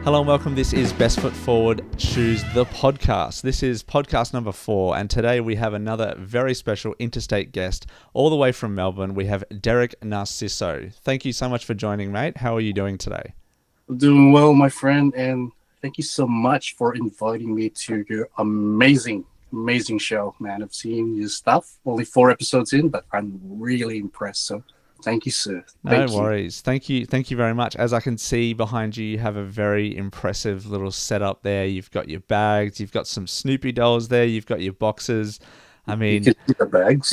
Hello and welcome. This is Best Foot Forward Shoes, the podcast. This is podcast number 4, and today we have another very special interstate guest all the way from Melbourne. We have Derrick Narciso. Thank you so much for joining, mate. How are you doing today? I'm doing well, my friend, and thank you so much for inviting me to your amazing show, man. I've seen your stuff, only 4 episodes in, but I'm really impressed. So thank you, sir. No worries. Thank you very much. As I can see behind you, you have a very impressive little setup there. You've got your bags, you've got some Snoopy dolls there, you've got your boxes. I mean, you can see the bags.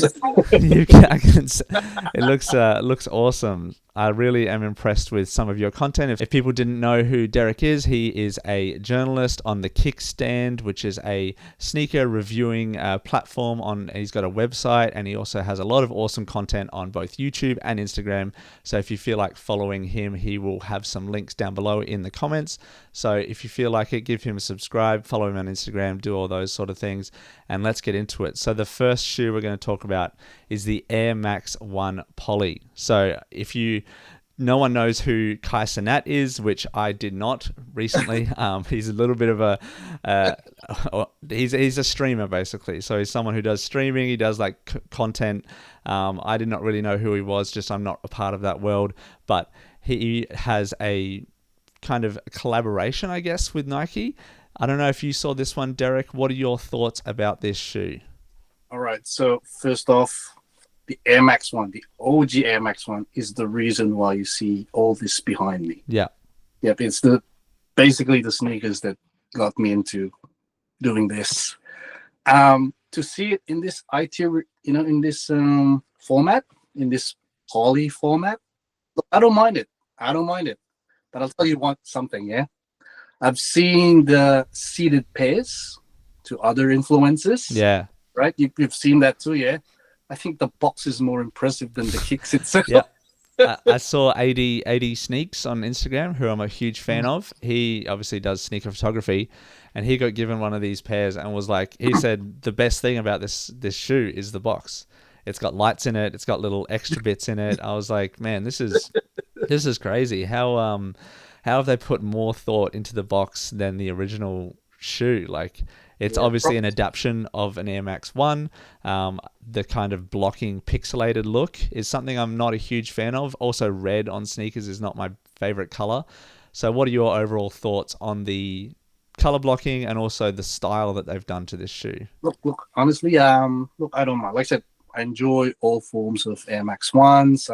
It looks awesome. I really am impressed with some of your content. If people didn't know who Derrick is, he is a journalist on the Kickstand, which is a sneaker reviewing platform. He's got a website, and he also has a lot of awesome content on both YouTube and Instagram. So if you feel like following him, he will have some links down below in the comments. So if you feel like it, give him a subscribe, follow him on Instagram, do all those sort of things, and let's get into it. So the first shoe we're going to talk about is the Air Max 1 Poly. So no one knows who Kyrie is, which I did not recently. He's a little bit of he's a streamer basically. So he's someone who does streaming. He does like content. I did not really know who he was. Just I'm not a part of that world. But he has a kind of collaboration, I guess, with Nike. I don't know if you saw this one, Derrick. What are your thoughts about this shoe? All right. So first off, the Air Max 1, the OG Air Max 1 is the reason why you see all this behind me. Yeah. Yep. It's basically the sneakers that got me into doing this. To see it in this in this format, in this poly format, look, I don't mind it. But I'll tell you something, yeah? I've seen the seated pairs to other influencers. Yeah. Right? You've seen that too, yeah? I think the box is more impressive than the kicks itself. Yeah. I saw AD Sneaks on Instagram, who I'm a huge fan of. He obviously does sneaker photography, and he got given one of these pairs and was like, he said the best thing about this shoe is the box. It's got lights in it. It's got little extra bits in it. I was like, man, this is crazy. How have they put more thought into the box than the original shoe? Like, it's obviously an adaptation of an Air Max 1. The kind of blocking pixelated look is something I'm not a huge fan of. Also, red on sneakers is not my favorite color. So what are your overall thoughts on the color blocking and also the style that they've done to this shoe? Look, honestly, I don't mind. Like I said, I enjoy all forms of Air Max 1s.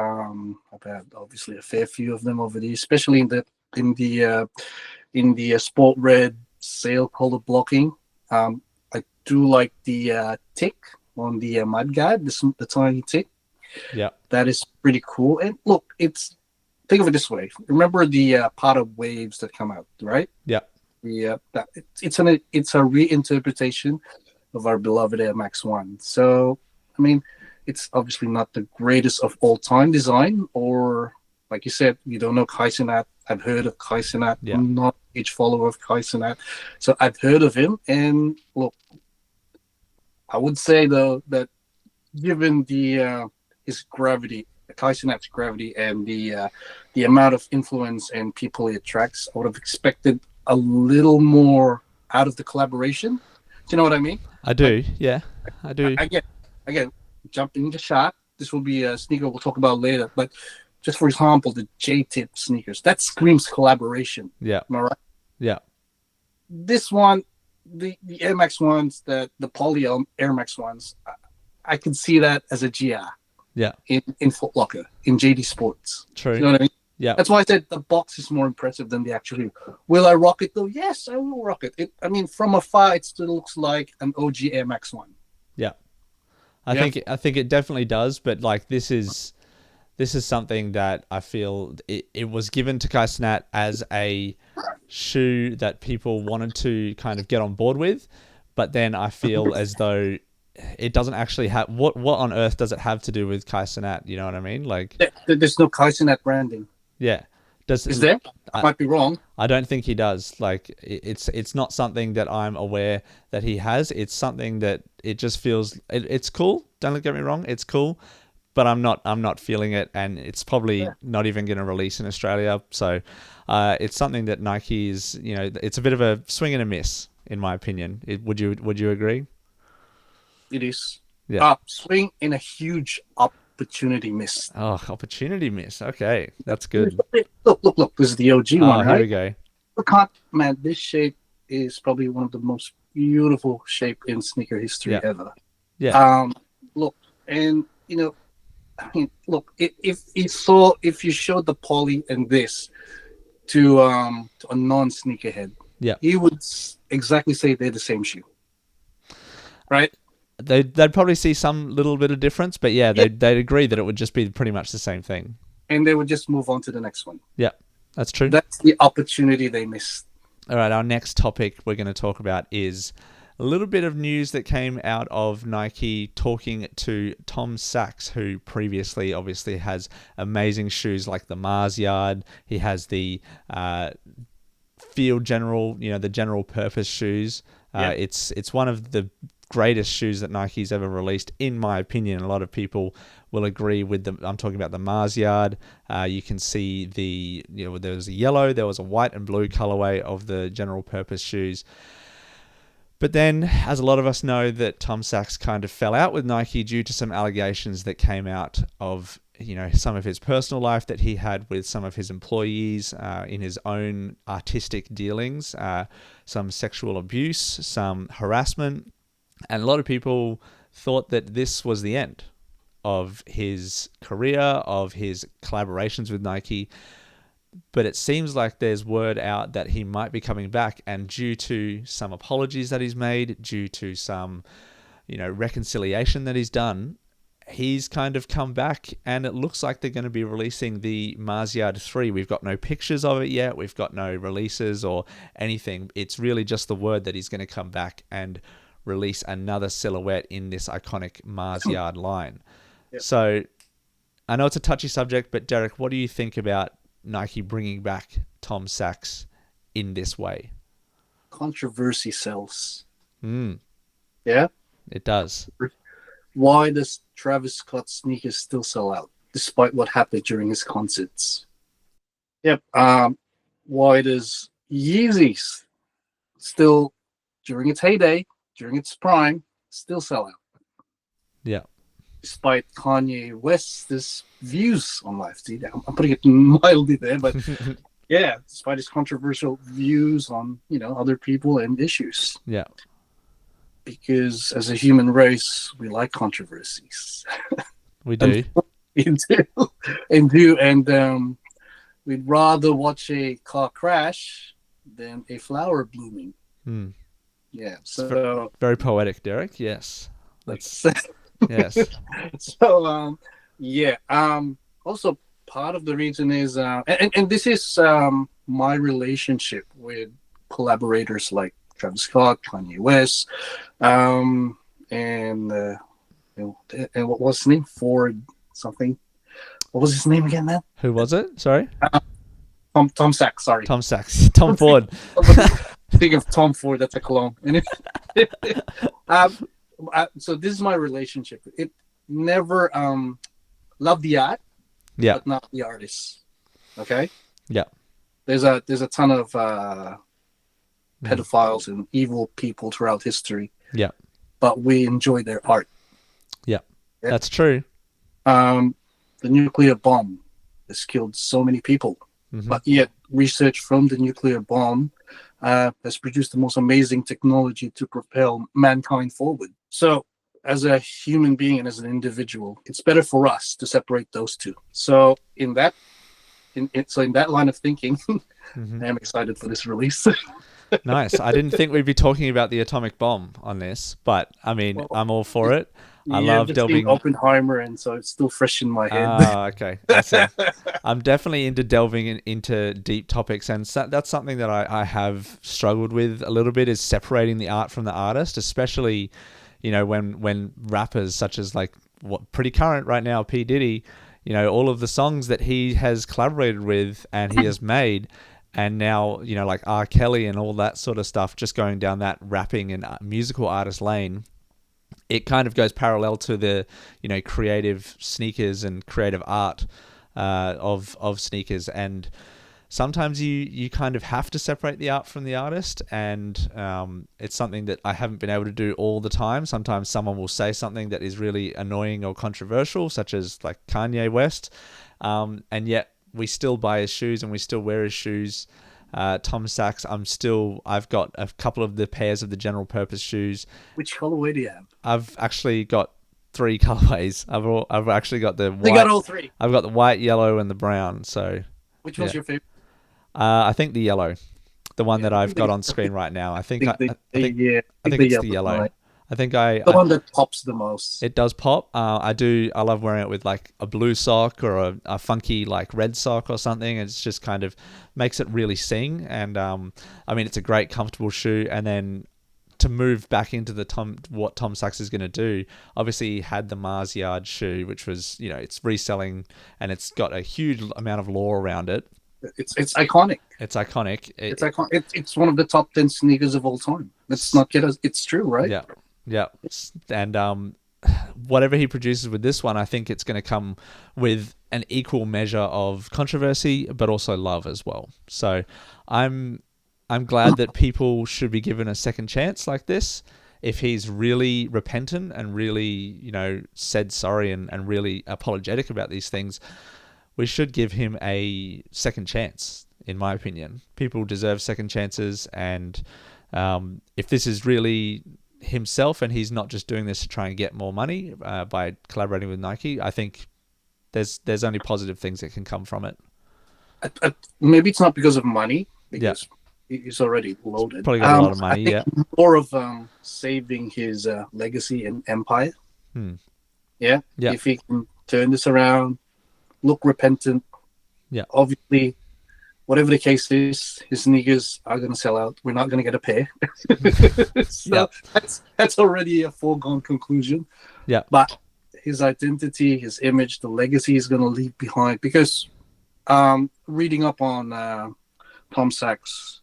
I've had obviously a fair few of them over the years, especially in the sport red sail color blocking. I do like the tick on the mudguard, the tiny tick. Yeah, that is pretty cool. And look, think of it this way. Remember the pot of waves that come out, right? Yeah. It's a reinterpretation of our beloved Air Max 1. So, I mean, it's obviously not the greatest of all time design, or like you said, you don't know Kyrie. I've heard of Kyrie. Yeah. I'm not a huge follower of Kyrie. So I've heard of him. And look, I would say though that given his gravity, Kyrie's gravity, and the amount of influence and people he attracts, I would have expected a little more out of the collaboration. Do you know what I mean? I do. Yeah, I do. Again, jumping the shot. This will be a sneaker we'll talk about later, but just for example, the J-tip sneakers, that screams collaboration. Yeah. Am I right? Yeah. This one, the Air Max 1s, the Poly Air Max 1s, I can see that as a GR. Yeah. In Foot Locker, in JD Sports. True. You know what I mean? Yeah. That's why I said the box is more impressive than the actual shoe. Will I rock it though? Yes, I will rock it. From afar, it still looks like an OG Air Max 1. Yeah. I think it definitely does, but like this is something that I feel it was given to Kyrie as a shoe that people wanted to kind of get on board with, but then I feel as though it doesn't actually have what on earth does it have to do with Kyrie? You know what I mean? Like there's no Kyrie branding. Yeah. Is there? I might be wrong. I don't think he does. Like it's not something that I'm aware that he has. It's something that it just feels it's cool. Don't get me wrong, it's cool. but I'm not feeling it, and it's probably not even going to release in Australia. So it's something that Nike is, it's a bit of a swing and a miss, in my opinion. Would you agree? It is. Yeah. Swing in a huge opportunity miss. Oh, opportunity miss. Okay, that's good. Look. This is the OG Oh, one, here right? we go. Look, man, this shape is probably one of the most beautiful shape in sneaker history ever. Yeah. Look, and I mean, look, if you showed the poly and this to a non-sneakerhead, Yeah. he would exactly say they're the same shoe, right? They'd probably see some little bit of difference, but they'd agree that it would just be pretty much the same thing. And they would just move on to the next one. Yeah, that's true. That's the opportunity they missed. All right, our next topic we're going to talk about is a little bit of news that came out of Nike talking to Tom Sachs, who previously obviously has amazing shoes like the Mars Yard. He has the Field General, the general purpose shoes. It's one of the greatest shoes that Nike's ever released, in my opinion. A lot of people will agree with them. I'm talking about the Mars Yard. You can see there was a yellow, there was a white and blue colorway of the general purpose shoes. But then, as a lot of us know, that Tom Sachs kind of fell out with Nike due to some allegations that came out of some of his personal life that he had with some of his employees in his own artistic dealings, some sexual abuse, some harassment. And a lot of people thought that this was the end of his career, of his collaborations with Nike. But it seems like there's word out that he might be coming back, and due to some apologies that he's made, due to some, reconciliation that he's done, he's kind of come back, and it looks like they're going to be releasing the Mars Yard 3. We've got no pictures of it yet. We've got no releases or anything. It's really just the word that he's going to come back and release another silhouette in this iconic Mars Yard line. Yep. So I know it's a touchy subject, but Derek, what do you think about Nike bringing back Tom Sachs in this way? Controversy sells. Yeah, it does. Why does Travis Scott sneakers still sell out despite what happened during his concerts? Yep. Why does Yeezys still, during its heyday, during its prime, still sell out? Yeah. Despite Kanye West's views on life. See, I'm putting it mildly there, but yeah, despite his controversial views on, other people and issues. Yeah. Because as a human race, we like controversies. We do. And we'd rather watch a car crash than a flower blooming. Yeah. So very poetic, Derek. Yes. That's yes. So also part of the reason is and this is my relationship with collaborators like Travis Scott, Kanye West, and what was his name? Ford something. What was his name again, man? Who was it? Sorry. Tom Sachs. Sorry. Tom Sachs. Tom Ford. Think of Tom Ford. That's a cologne. So this is my relationship. It never love the art, but not the artist. Okay. Yeah. There's a ton of pedophiles and evil people throughout history. Yeah. But we enjoy their art. Yeah. That's true. The nuclear bomb has killed so many people, but yet research from the nuclear bomb has produced the most amazing technology to propel mankind forward. So as a human being and as an individual, it's better for us to separate those two. So in that line of thinking, I'm excited for this release. Nice. I didn't think we'd be talking about the atomic bomb on this, but I mean, I'm all for it. I love delving Oppenheimer, and so it's still fresh in my head. Okay. I see. I'm definitely into delving into deep topics, and that's something that I have struggled with a little bit, is separating the art from the artist, especially, when rappers such as what pretty current right now, P. Diddy, all of the songs that he has collaborated with and he has made. And now, like R. Kelly and all that sort of stuff, just going down that rapping and musical artist lane, it kind of goes parallel to the, creative sneakers and creative art of sneakers. And sometimes you kind of have to separate the art from the artist, and it's something that I haven't been able to do all the time. Sometimes someone will say something that is really annoying or controversial, such as like Kanye West, and yet we still buy his shoes and we still wear his shoes. Tom Sachs, I've got a couple of the pairs of the general purpose shoes. Which colorway do you have? I've actually got 3 colorways. I've actually got the white. You got all 3. I've got the white, yellow, and the brown. So which one's your favorite? I think the yellow, the one that I've got on screen right now. I think it's the yellow. Right. I think the one that pops the most. It does pop. I love wearing it with like a blue sock or a funky like red sock or something. It's just kind of makes it really sing. And it's a great comfortable shoe. And then to move back into what Tom Sachs is going to do, obviously he had the Mars Yard shoe, which was, it's reselling and it's got a huge amount of lore around it. It's iconic. It's iconic. It's iconic. It's one of the top 10 sneakers of all time. Let's not get us. It's true, right? Yeah. Yeah. And whatever he produces with this one, I think it's going to come with an equal measure of controversy, but also love as well. So I'm glad that people should be given a second chance like this. If he's really repentant and really, said sorry and really apologetic about these things, we should give him a second chance, in my opinion. People deserve second chances, and if this is really himself and he's not just doing this to try and get more money by collaborating with Nike, I think there's only positive things that can come from it. Maybe it's not because of money, because he's already loaded. Probably got a lot of money, I think more of saving his legacy and empire. Yeah? If he can turn this around, look repentant. Yeah. Obviously, whatever the case is, his sneakers are going to sell out. We're not going to get a pair. So that's already a foregone conclusion. Yeah. But his identity, his image, the legacy he's going to leave behind. Because reading up on Tom Sachs,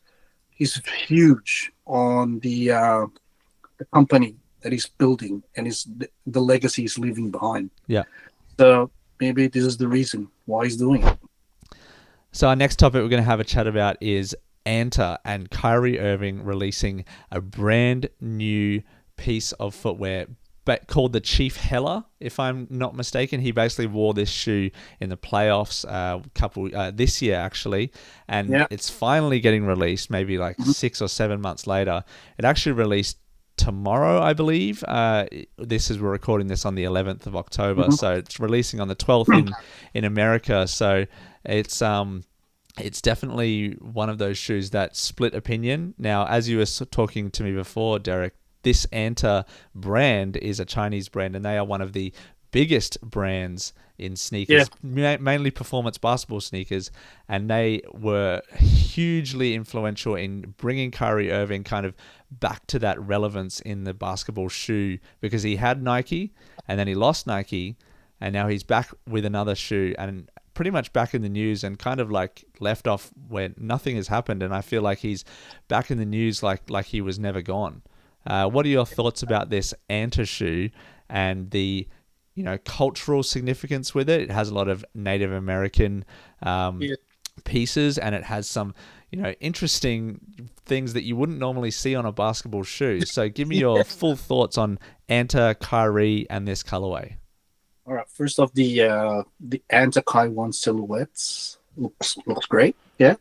he's huge on the company that he's building and the legacy he's leaving behind. Yeah. So maybe this is the reason why he's doing it. So our next topic we're going to have a chat about is Anta and Kyrie Irving releasing a brand new piece of footwear called the Chief Hela, if I'm not mistaken. He basically wore this shoe in the playoffs this year, actually, and it's finally getting released, maybe like 6 or 7 months later. It actually released tomorrow, I believe. We're recording this on the 11th of October, so it's releasing on the 12th in America. So it's definitely one of those shoes that split opinion. Now, as you were talking to me before, Derek, this Anta brand is a Chinese brand, and they are one of the biggest brands in sneakers, mainly performance basketball sneakers, and they were hugely influential in bringing Kyrie Irving kind of back to that relevance in the basketball shoe, because he had Nike and then he lost Nike, and now he's back with another shoe and pretty much back in the news and kind of like left off where nothing has happened, and I feel like he's back in the news like he was never gone. What are your thoughts about this Anta shoe and the cultural significance with it? It has a lot of Native American pieces, and it has some interesting things that you wouldn't normally see on a basketball shoe. So give me your full thoughts on Anta, Kyrie, and this colorway. All right. First off, the Anta Kai one silhouettes looks great. Yeah.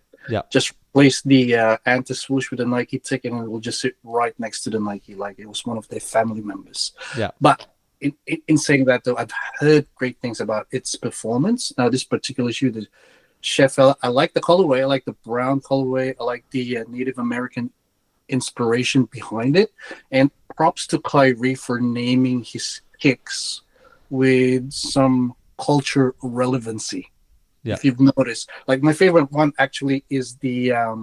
Just replace the Anta swoosh with a Nike tick, and it will just sit right next to the Nike, like it was one of their family members. Yeah. But in saying that, though, I've heard great things about its performance. Now, this particular shoe, the Chef Hela, I like the colorway. I like the brown colorway. I like the Native American inspiration behind it. And props to Kyrie for naming his kicks with some culture relevancy. Yeah. If you've noticed, like my favorite one actually is the I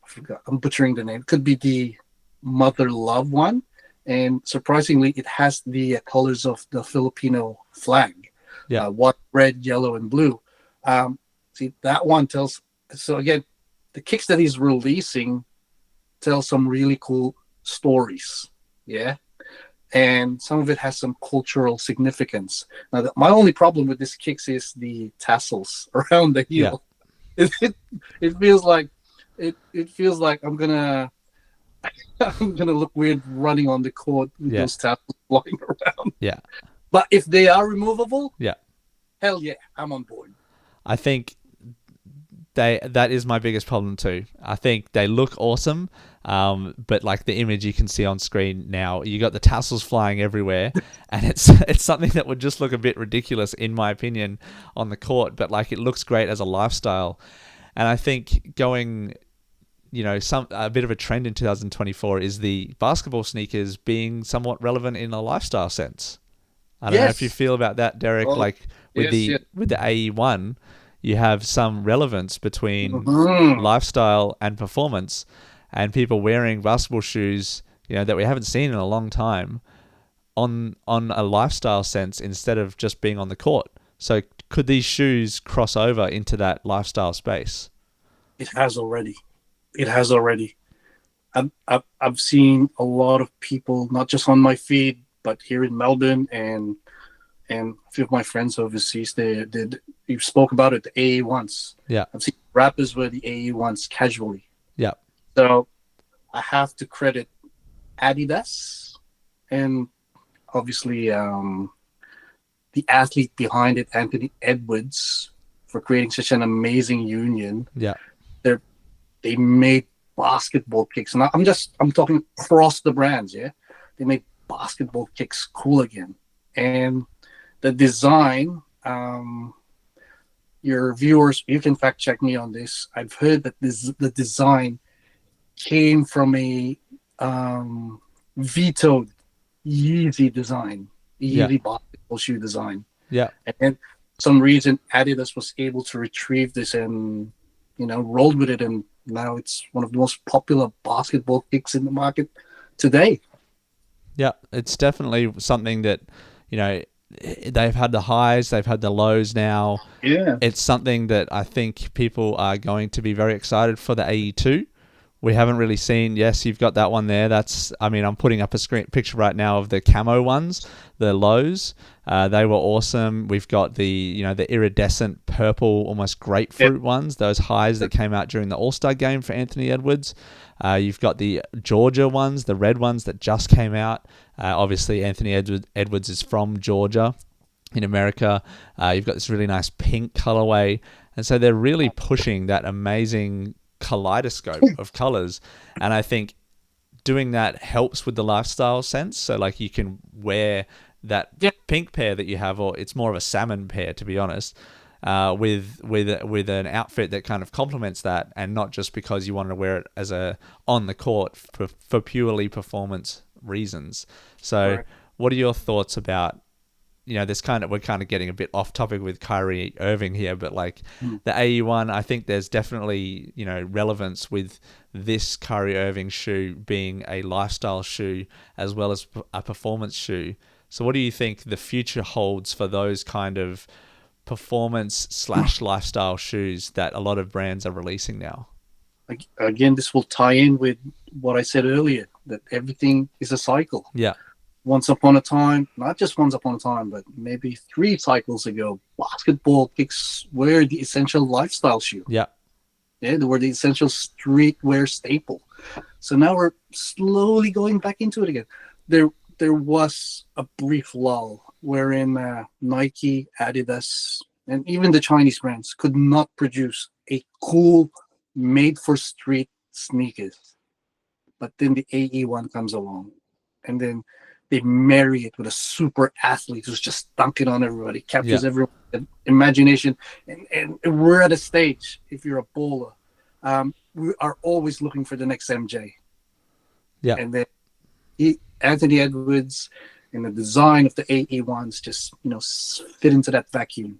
forgot, I'm butchering the name. It could be the Mother Love one, and surprisingly, it has the colors of the Filipino flag. Yeah, white, red, yellow, and blue. See, that one tells. So again, the kicks that he's releasing tell some really cool stories. Yeah, and some of it has some cultural significance. Now, my only problem with this kicks is the tassels around the Yeah. heel. It feels like it feels like I'm gonna look weird running on the court with Yeah. those tassels flying around. Yeah. But if they are removable, Yeah. hell yeah, I'm on board. I think that is my biggest problem too. I think they look awesome, but like the image you can see on screen now, you got the tassels flying everywhere, and it's something that would just look a bit ridiculous in my opinion on the court. But like it looks great as a lifestyle, and I think going, a bit of a trend in 2024 is the basketball sneakers being somewhat relevant in a lifestyle sense. I don't know if you feel about that, Derek. Oh, like with yes. with the AE1, you have some relevance between Mhm. lifestyle and performance, and people wearing basketball shoes, that we haven't seen in a long time, on a lifestyle sense instead of just being on the court. So could these shoes cross over into that lifestyle space? It has already. It has already. I've seen a lot of people, not just on my feed, but here in Melbourne and a few of my friends overseas. They you spoke about it, the AE1s. Yeah. I've seen rappers wear the AE1s casually. Yeah. So I have to credit Adidas and obviously the athlete behind it, Anthony Edwards, for creating such an amazing union. Yeah. They made basketball kicks, and I'm talking across the brands. Yeah, they made basketball kicks cool again, and the design. Your viewers, you can fact check me on this. I've heard that the design came from a vetoed Yeezy design, Yeezy basketball shoe design. Yeah. And some reason Adidas was able to retrieve this and rolled with it, and now it's one of the most popular basketball kicks in the market today. Yeah, it's definitely something that, they've had the highs, they've had the lows now. Yeah. It's something that I think people are going to be very excited for the AE2. We haven't really seen, yes, you've got that one there. I'm putting up a picture right now of the camo ones, the lows. They were awesome. We've got the iridescent purple, almost grapefruit ones, those highs that came out during the All-Star game for Anthony Edwards. You've got the Georgia ones, the red ones that just came out. Obviously, Anthony Edwards is from Georgia in America. You've got this really nice pink colorway. And so they're really pushing that amazing kaleidoscope of colors, and I think doing that helps with the lifestyle sense. So like you can wear that pink pair that you have, or it's more of a salmon pair to be honest, with an outfit that kind of complements that, and not just because you want to wear it as a on the court for purely performance reasons. So what are your thoughts about we're kind of getting a bit off topic with Kyrie Irving here, but like the AE1, I think there's definitely, relevance with this Kyrie Irving shoe being a lifestyle shoe as well as a performance shoe. So what do you think the future holds for those kind of performance/lifestyle shoes that a lot of brands are releasing now? Again, this will tie in with what I said earlier, that everything is a cycle. Yeah. Once upon a time, not just once upon a time, but maybe 3 cycles ago, basketball kicks were the essential lifestyle shoe. Yeah. Yeah, they were the essential streetwear staple. So now we're slowly going back into it again. There was a brief lull wherein Nike, Adidas, and even the Chinese brands could not produce a cool, made-for-street sneakers. But then the AE1 comes along, and then they marry it with a super athlete who's just dunking on everybody, captures everyone's imagination. And we're at a stage, if you're a bowler, we are always looking for the next MJ. Yeah. And then Anthony Edwards and the design of the AE1s just, fit into that vacuum.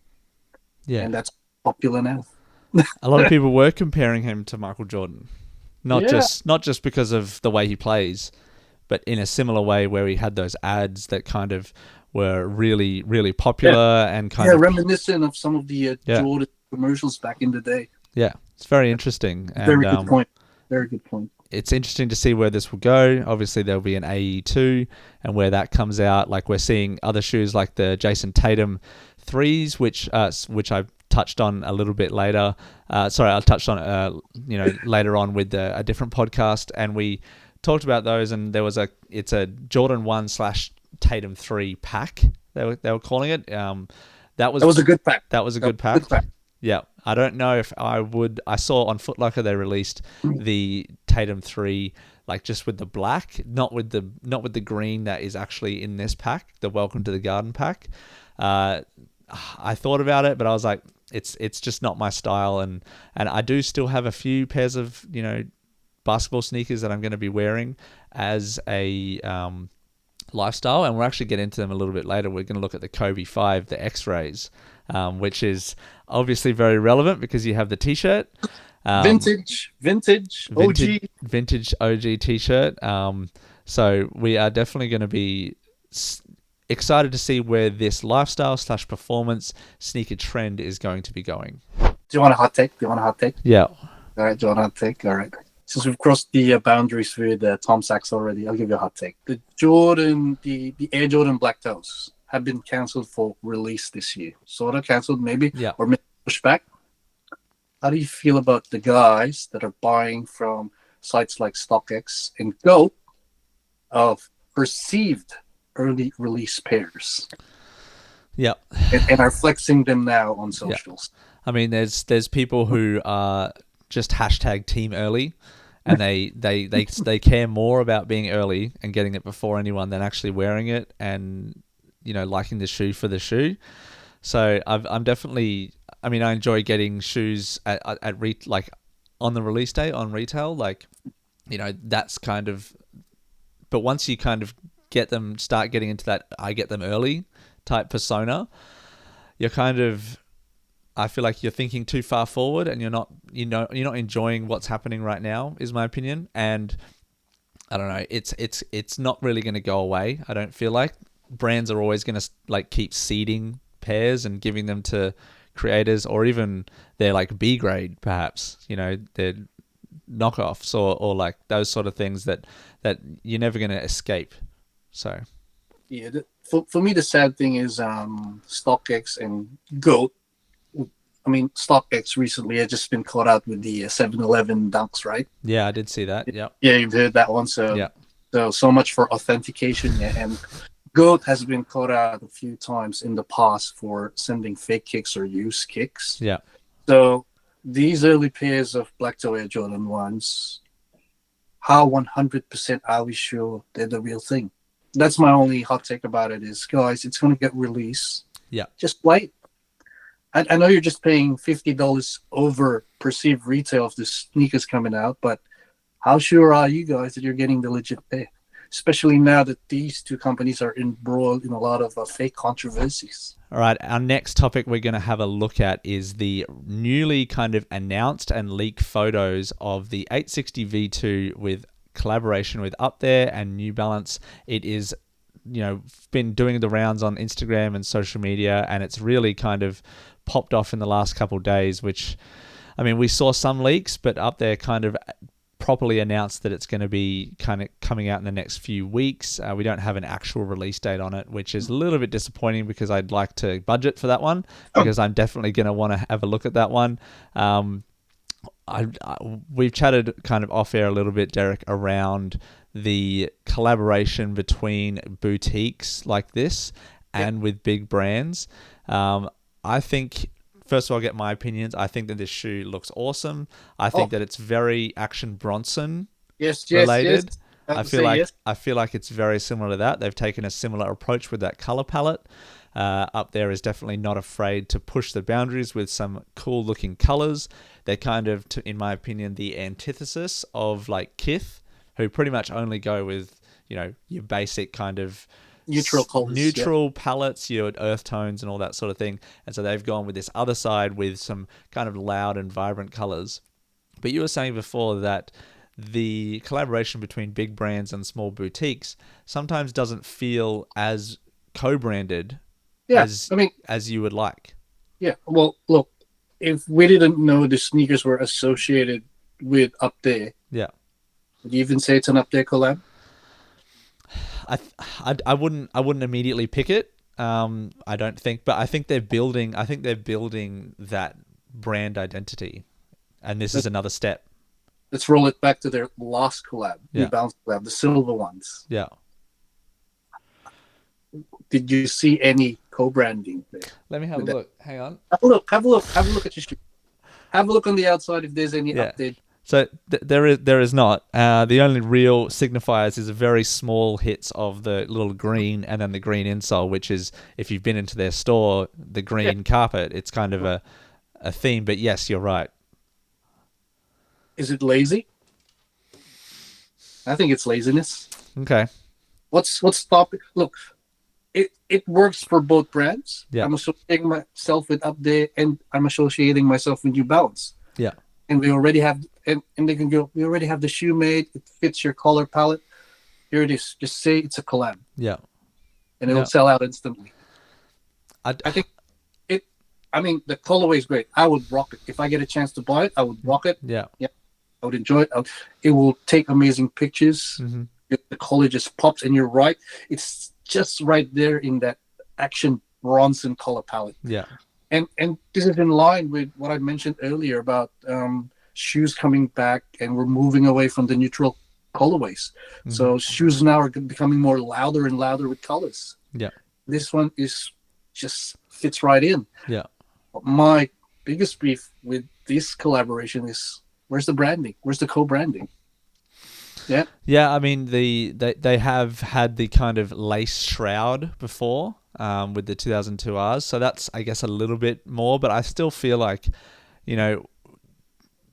Yeah. And that's popular now. A lot of people were comparing him to Michael Jordan. Not just because of the way he plays, but in a similar way where he had those ads that kind of were really, really popular and kind of reminiscent of some of the Jordan commercials back in the day. Yeah, it's very interesting. And, very good point. Very good point. it's interesting to see where this will go. Obviously, there'll be an AE2 and where that comes out. Like we're seeing other shoes like the Jason Tatum 3s, which I touched on a little bit later. Sorry, I touched on later on with a different podcast, and we talked about those. And there was it's a Jordan 1 / Tatum 3 pack. They were calling it. That was a good pack. That was a good pack. Yeah, I don't know if I would. I saw on Foot Locker they released the Tatum 3 like just with the black, not with the green that is actually in this pack, the Welcome to the Garden pack. I thought about it, but I was like, it's just not my style, and I do still have a few pairs of basketball sneakers that I'm going to be wearing as a lifestyle, and we'll actually get into them a little bit later. We're going to look at the Kobe 5, the X-Rays, which is obviously very relevant because you have the t-shirt. Vintage OG t-shirt. So we are definitely going to be excited to see where this lifestyle / performance sneaker trend is going to be going. Do you want a hot take? Yeah. All right, do you want a hot take? All right. Since we've crossed the boundaries with Tom Sachs already, I'll give you a hot take. The Air Jordan Black Toes have been canceled for release this year. Sort of canceled, maybe, or maybe pushed back. How do you feel about the guys that are buying from sites like StockX and Go of perceived early release pairs? Yeah, and are flexing them now on socials. Yeah. I mean, there's people who are just hashtag team early, and they care more about being early and getting it before anyone than actually wearing it and liking the shoe for the shoe. So I'm definitely. I mean, I enjoy getting shoes at on the release day on retail. Like, that's kind of. But once you kind of start getting into that, I get them early type persona, you're kind of. I feel like you're thinking too far forward, and you're not enjoying what's happening right now, is my opinion. And I don't know, it's not really going to go away. I don't feel like brands are always going to keep seeding pairs and giving them to creators, or even they're like B grade, perhaps. They're knockoffs or like those sort of things that you're never going to escape. So yeah, for me the sad thing is StockX and GOAT. I mean, StockX recently has just been caught out with the 7-Eleven dunks, right? Yeah, I did see that. Yeah. Yeah, you've heard that one. So, yeah. So much for authentication. Yeah. And GOAT has been caught out a few times in the past for sending fake kicks or used kicks. Yeah. So these early pairs of Black Toe Air Jordan 1s, how 100% are we sure they're the real thing? That's my only hot take about it is, guys, it's going to get released. Yeah. Just wait. I know you're just paying $50 over perceived retail of the sneakers coming out, but how sure are you guys that you're getting the legit pair? Especially now that these two companies are embroiled in a lot of fake controversies. All right, our next topic we're going to have a look at is the newly kind of announced and leaked photos of the 860 V2 with collaboration with Up There and New Balance. It is, been doing the rounds on Instagram and social media, and it's really kind of popped off in the last couple of days, which, I mean, we saw some leaks, but Up There kind of properly announced that it's going to be kind of coming out in the next few weeks. We don't have an actual release date on it, which is a little bit disappointing because I'd like to budget for that one, because I'm definitely going to want to have a look at that one. We've chatted kind of off air a little bit, Derek, around the collaboration between boutiques like this and with big brands. I think, first of all, I'll get my opinions. I think that this shoe looks awesome. I think that it's very Action Bronson related. Yes. I feel like it's very similar to that. They've taken a similar approach with that color palette. Up There is definitely not afraid to push the boundaries with some cool looking colors. They're kind of, in my opinion, the antithesis of like Kith, who pretty much only go with, your basic kind of neutral colors, palettes, your earth tones and all that sort of thing. And so they've gone with this other side with some kind of loud and vibrant colors. But you were saying before that the collaboration between big brands and small boutiques sometimes doesn't feel as co-branded as you would like. Yeah. Well, look, if we didn't know the sneakers were associated with Up There, Would you even say it's an up there collab? I wouldn't immediately pick it. I don't think, but I think they're building. I think they're building that brand identity, and this is another step. Let's roll it back to their last collab, New Yeah. Balance collab, the silver ones. Yeah. Did you see any co-branding there? Let me have a look. Hang on. Have a look at your shoe. Have a look on the outside if there's any update. So there is not. The only real signifiers is a very small hits of the little green and then the green insole, which is, if you've been into their store, the green carpet. It's kind of a theme, but yes, you're right. Is it lazy? I think it's laziness. Okay. What's stopping? Look, it works for both brands. Yeah. I'm associating myself with Update, and I'm associating myself with New Balance. Yeah. And we already have, and they can go, we already have the shoe made. It fits your color palette. Here it is. Just say it's a collab. Yeah. And it'll sell out instantly. I think it, I mean, the colorway is great. I would rock it. If I get a chance to buy it, I would rock it. Yeah. Yeah. I would enjoy it. It will take amazing pictures. Mm-hmm. The color just pops, and you're right. It's just right there in that action bronze color palette. Yeah. And this is in line with what I mentioned earlier about shoes coming back, and we're moving away from the neutral colorways. Mm-hmm. So shoes now are becoming more louder and louder with colors. Yeah. This one is just fits right in. Yeah. My biggest beef with this collaboration is, where's the branding? Where's the co-branding? Yeah. Yeah, I mean, they have had the kind of lace shroud before with the 2002 Rs, so that's, I guess, a little bit more, but I still feel like, you know,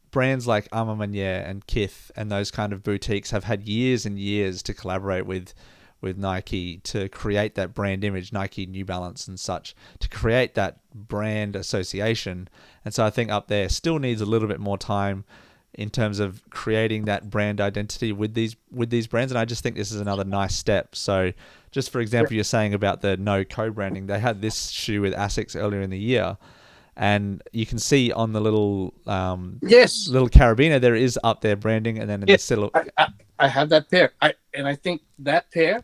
brands like Armand Manier and Kith and those kind of boutiques have had years and years to collaborate with Nike to create that brand image, Nike, New Balance and such, to create that brand association. And so I think Up There still needs a little bit more time in terms of creating that brand identity with these brands. And I just think this is another nice step. So just for example, you're saying about the no co-branding, they had this shoe with Asics earlier in the year, and you can see on the little little carabiner, there is Up There branding, and then in the silhouette. I have that pair. I think that pair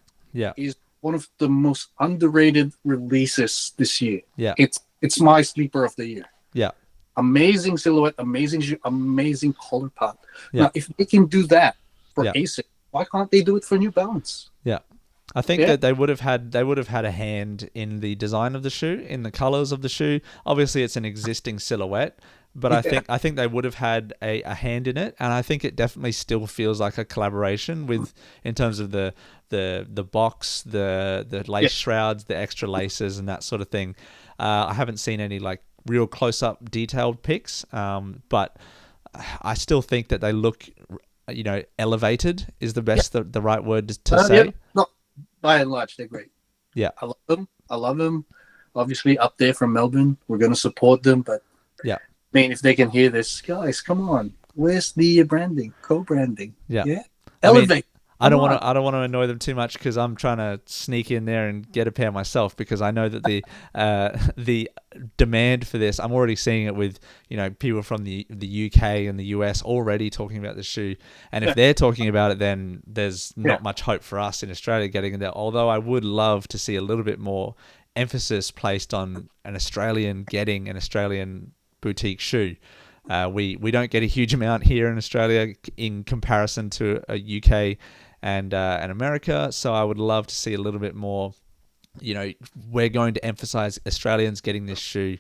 is one of the most underrated releases this year. Yeah. It's my sleeper of the year. Yeah. Amazing silhouette, amazing shoe, amazing color palette. Yeah. Now, if they can do that for Asics, why can't they do it for New Balance? Yeah. I think that they would have had a hand in the design of the shoe, in the colors of the shoe. Obviously, it's an existing silhouette, but I think they would have had a hand in it, and I think it definitely still feels like a collaboration with, in terms of the box, the lace shrouds, the extra laces, and that sort of thing. I haven't seen any like real close-up detailed pics, but I still think that they look, you know, elevated is the best, the right word to say. Yeah. No, by and large, they're great. Yeah. I love them. Obviously, Up There from Melbourne, we're going to support them, but yeah, I mean, if they can hear this, guys, come on, where's the branding, co-branding? Yeah. Elevate. I don't want to annoy them too much, because I'm trying to sneak in there and get a pair myself, because I know that the demand for this, I'm already seeing it with, you know, people from the UK and the US already talking about the shoe, and if they're talking about it, then there's not much hope for us in Australia getting in there. Although I would love to see a little bit more emphasis placed on an Australian getting an Australian boutique shoe. We don't get a huge amount here in Australia in comparison to a UK and America, so I would love to see a little bit more. You know, we're going to emphasize Australians getting this shoe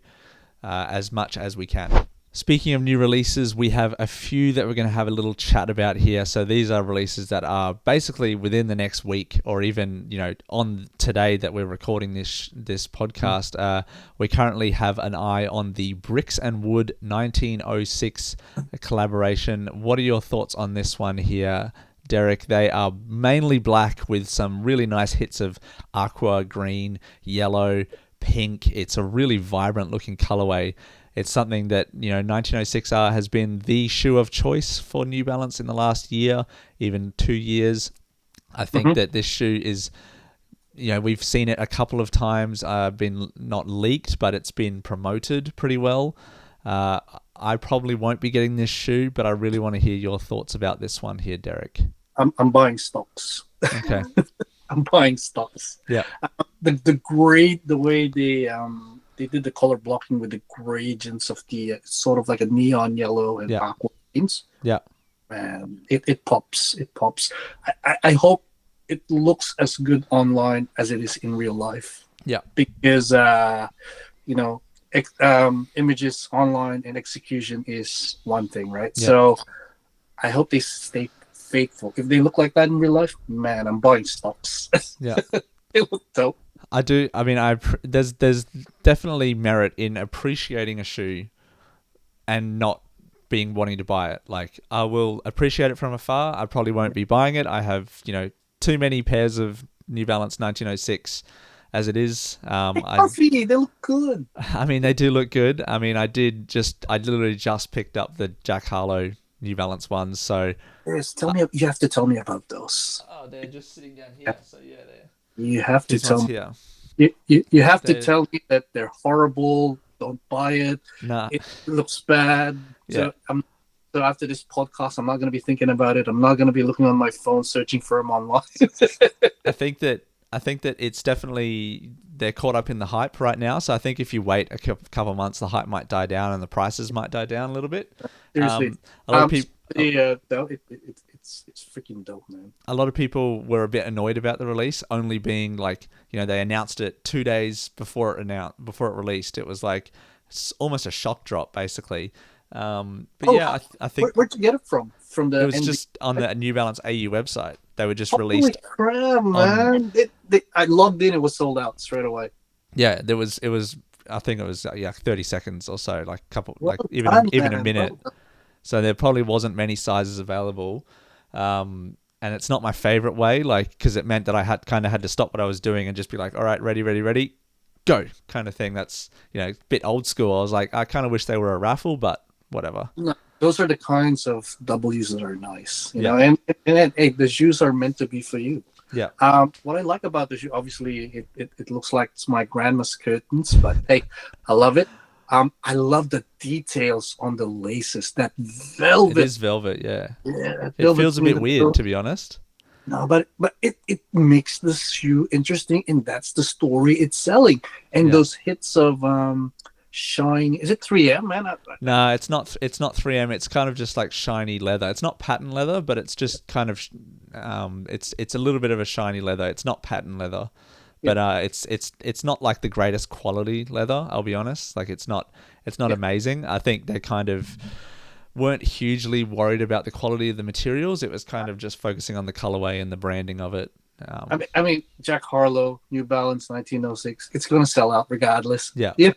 as much as we can. Speaking of new releases, we have a few that we're going to have a little chat about here. So these are releases that are basically within the next week, or even, you know, on today that we're recording this podcast. We currently have an eye on the Bricks and Wood 1906 collaboration. What are your thoughts on this one here, Derek? They are mainly black with some really nice hits of aqua, green, yellow, pink. It's a really vibrant looking colorway. It's something that, you know, 1906R has been the shoe of choice for New Balance in the last year, even 2 years. I think that this shoe is, you know, we've seen it a couple of times, been not leaked, but it's been promoted pretty well. I probably won't be getting this shoe, but I really want to hear your thoughts about this one here, Derek. I'm buying stocks. Okay. I'm buying stocks. Yeah. The way they did the color blocking with the gradients of the sort of like a neon yellow and Yeah. aqua greens. Yeah. Man, it pops. It pops. I hope it looks as good online as it is in real life. Yeah. Because images online and execution is one thing, right? Yeah. So I hope they stay faithful. If they look like that in real life, man, I'm buying stocks. Yeah. They look dope. I do. I mean, there's definitely merit in appreciating a shoe and not wanting to buy it. Like, I will appreciate it from afar. I probably won't be buying it. I have, too many pairs of New Balance 1906 as it is. Coffee, they look good. I mean, they do look good. I mean, I literally just picked up the Jack Harlow New Balance ones. So yes, you have to tell me about those. Oh, they're just sitting down here. So yeah, you have to tell me. Here. You have to tell me that they're horrible. Don't buy it. Nah. It looks bad. Yeah. So after this podcast, I'm not going to be thinking about it. I'm not going to be looking on my phone searching for them online. I think that it's definitely, they're caught up in the hype right now. So I think if you wait a couple of months, the hype might die down and the prices might die down a little bit. Seriously, a lot of people. It's freaking dope, man. A lot of people were a bit annoyed about the release, only being like, they announced it 2 days before it released. It was like almost a shock drop, basically. I think where'd you get it from? From the it was just on the New Balance AU website. They were just Holy released. Crap, man! I logged in, it was sold out straight away. Yeah, it was. I think it was 30 seconds or so, like a couple, even a minute. So there probably wasn't many sizes available, and it's not my favorite way, because it meant that I had to stop what I was doing and just be like, all right, ready, go, kind of thing. That's a bit old school. I was like, I kind of wish they were a raffle, but whatever. No, those are the kinds of W's that are nice, you know. And hey, the shoes are meant to be for you. Yeah. What I like about the shoe, obviously, it looks like it's my grandma's curtains, but hey, I love it. I love the details on the laces. That velvet. It is velvet, yeah. Yeah. It feels a bit weird, to be honest. No, but it makes the shoe interesting, and that's the story it's selling. And those hits of shine. Is it 3M, man? No, it's not. It's not 3M. It's kind of just like shiny leather. It's not patent leather, but it's just kind of. It's a little bit of a shiny leather. It's not patent leather, but it's not like the greatest quality leather. I'll be honest. Like it's not amazing. I think they kind of weren't hugely worried about the quality of the materials. It was kind of just focusing on the colorway and the branding of it. I mean, Jack Harlow, New Balance 1906. It's going to sell out regardless. Yeah. Yeah.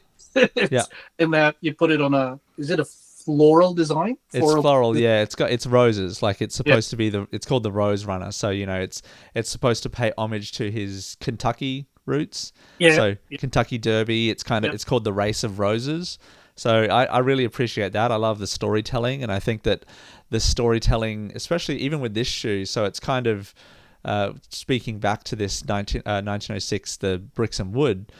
And that you put it on is it a floral design? It's floral, yeah. It's roses. Like it's supposed to be it's called the Rose Runner. So, it's supposed to pay homage to his Kentucky roots. Yeah. So Kentucky Derby, it's called the Race of Roses. So I really appreciate that. I love the storytelling, and I think that the storytelling, especially even with this shoe, so it's kind of speaking back to this 1906, the bricks and wood.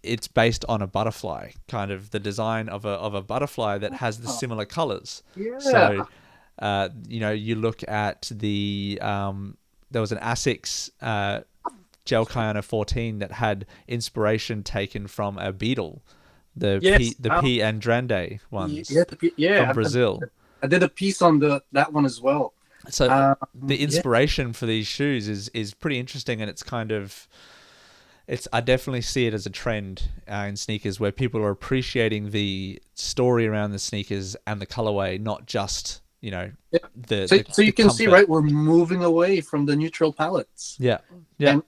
It's based on a butterfly, kind of the design of a butterfly that has the similar colors. Yeah. So, you look at the there was an Asics Gel Kyano 14 that had inspiration taken from a beetle, the P Andrande ones, from Brazil. I did a piece on that one as well. So the inspiration for these shoes is pretty interesting, and it's kind of. I definitely see it as a trend in sneakers where people are appreciating the story around the sneakers and the colorway, not just So you can see, right? We're moving away from the neutral palettes. Yeah. And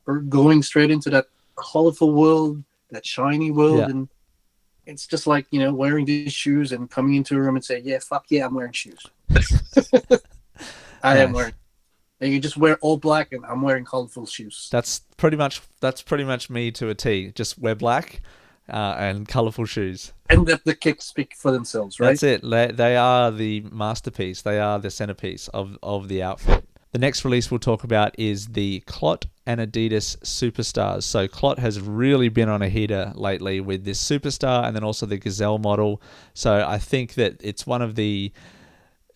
we're going straight into that colorful world, that shiny world, and it's just like wearing these shoes and coming into a room and say, "Yeah, fuck yeah, I'm wearing shoes." I am wearing. And you just wear all black, and I'm wearing colorful shoes. That's pretty much me to a T. Just wear black and colorful shoes. And the kicks speak for themselves, right? That's it. They are the masterpiece. They are the centerpiece of the outfit. The next release we'll talk about is the Clot and Adidas Superstars. So Clot has really been on a heater lately with this Superstar and then also the Gazelle model. So I think that it's one of the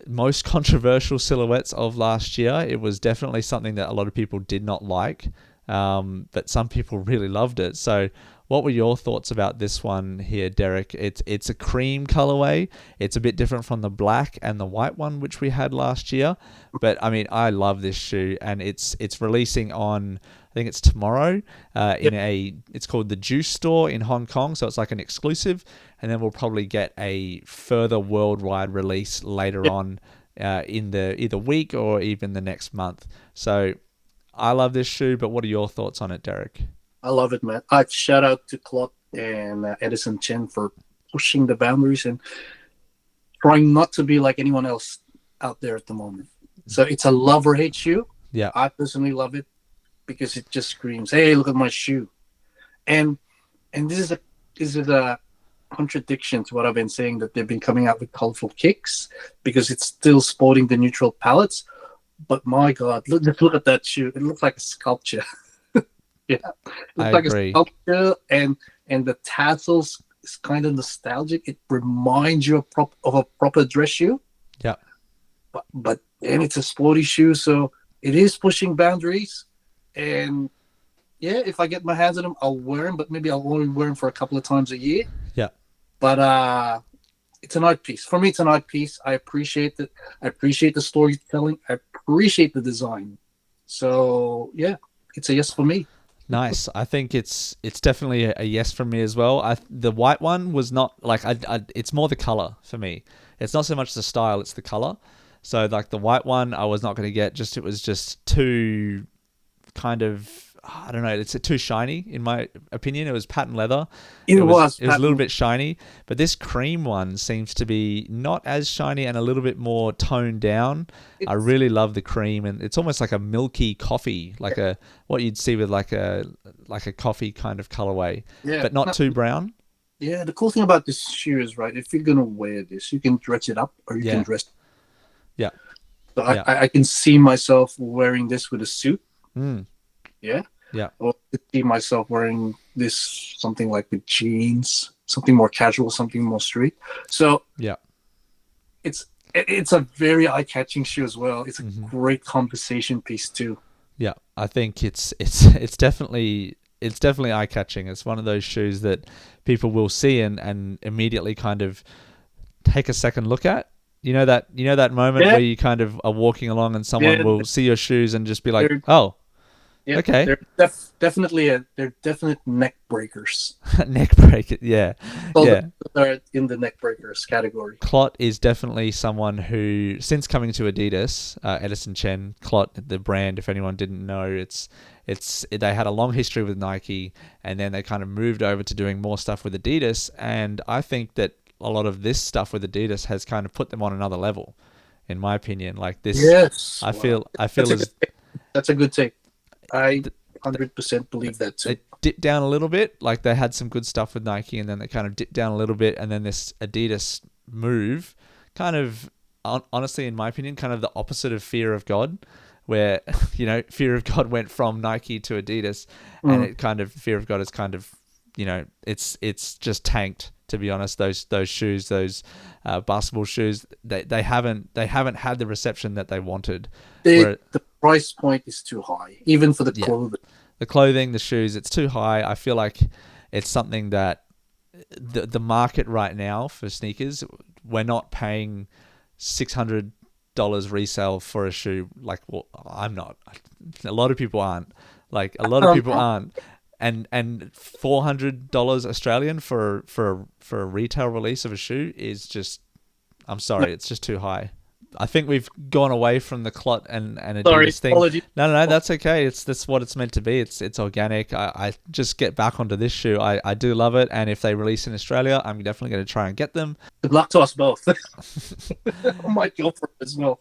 most controversial silhouettes of last year. It was definitely something that a lot of people did not like, but some people really loved it. So what were your thoughts about this one here, Derek? It's a cream colorway. It's a bit different from the black and the white one, which we had last year. But I mean, I love this shoe, and it's releasing on, I think it's tomorrow, it's called the Juice Store in Hong Kong. So it's like an exclusive, and then we'll probably get a further worldwide release later on in the either week or even the next month. So I love this shoe, but what are your thoughts on it, Derek? I love it, man. I shout out to Clot and Edison Chen for pushing the boundaries and trying not to be like anyone else out there at the moment. So it's a love or hate shoe. Yeah, I personally love it because it just screams, "Hey, look at my shoe!" And this is a contradiction to what I've been saying, that they've been coming out with colorful kicks because it's still sporting the neutral palettes. But my God, just look at that shoe. It looks like a sculpture. Yeah, it looks like agree. a sculpture, and the tassels is kind of nostalgic. It reminds you of a proper dress shoe. Yeah, but and it's a sporty shoe, so it is pushing boundaries. And yeah, if I get my hands on them, I'll wear them. But maybe I'll only wear them for a couple of times a year. yeah. But it's an art piece. For me, it's an art piece. I appreciate it. I appreciate the storytelling. I appreciate the design. So yeah, it's a yes for me. Nice. I think it's definitely a yes from me as well. The white one was not like it's more the color for me. It's not so much the style, it's the color. So like the white one, I was not going to get. It was just too kind of, I don't know. It's too shiny in my opinion. It was patent leather. It was a little bit shiny, but this cream one seems to be not as shiny and a little bit more toned down. I really love the cream, and it's almost like a milky coffee, like what you'd see with like a coffee kind of colorway, but not too brown. Yeah, the cool thing about this shoe is, right, if you're gonna wear this, you can dress it up or you can dress. Yeah. So I can see myself wearing this with a suit. Yeah. Yeah. Or I could see myself wearing this something like with jeans, something more casual, something more street. So yeah, it's a very eye-catching shoe as well. It's a great conversation piece too. Yeah, I think it's definitely eye-catching. It's one of those shoes that people will see and immediately kind of take a second look at. You know that moment where you kind of are walking along and someone will see your shoes and just be like, "Oh, yeah, okay." They're definite neck breakers. Neck breaker, yeah. So yeah. They're in the neck breakers category. Clot is definitely someone who, since coming to Adidas, Edison Chen, Clot, the brand, if anyone didn't know, they had a long history with Nike, and then they kind of moved over to doing more stuff with Adidas, and I think that a lot of this stuff with Adidas has kind of put them on another level, in my opinion. Like this, yes, I feel that's a good take. I 100% believe that too. They dipped down a little bit. Like they had some good stuff with Nike, and then they kind of dipped down a little bit, and then this Adidas move, kind of honestly, in my opinion, kind of the opposite of Fear of God, where Fear of God went from Nike to Adidas, and it kind of Fear of God is kind of it's just tanked. To be honest, those shoes, those basketball shoes, they haven't had the reception that they wanted. The price point is too high, even for the clothing. The clothing, the shoes, it's too high. I feel like it's something that the market right now for sneakers, we're not paying $600 resale for a shoe. Like, well, I'm not. A lot of people aren't. And $400 Australian for a retail release of a shoe is just, I'm sorry, it's just too high. I think we've gone away from the Clot and Adidas thing. Apologies. No, that's okay. That's what it's meant to be. It's organic. I just get back onto this shoe. I do love it, and if they release in Australia, I'm definitely going to try and get them. Good luck to us both. I might go for it as well.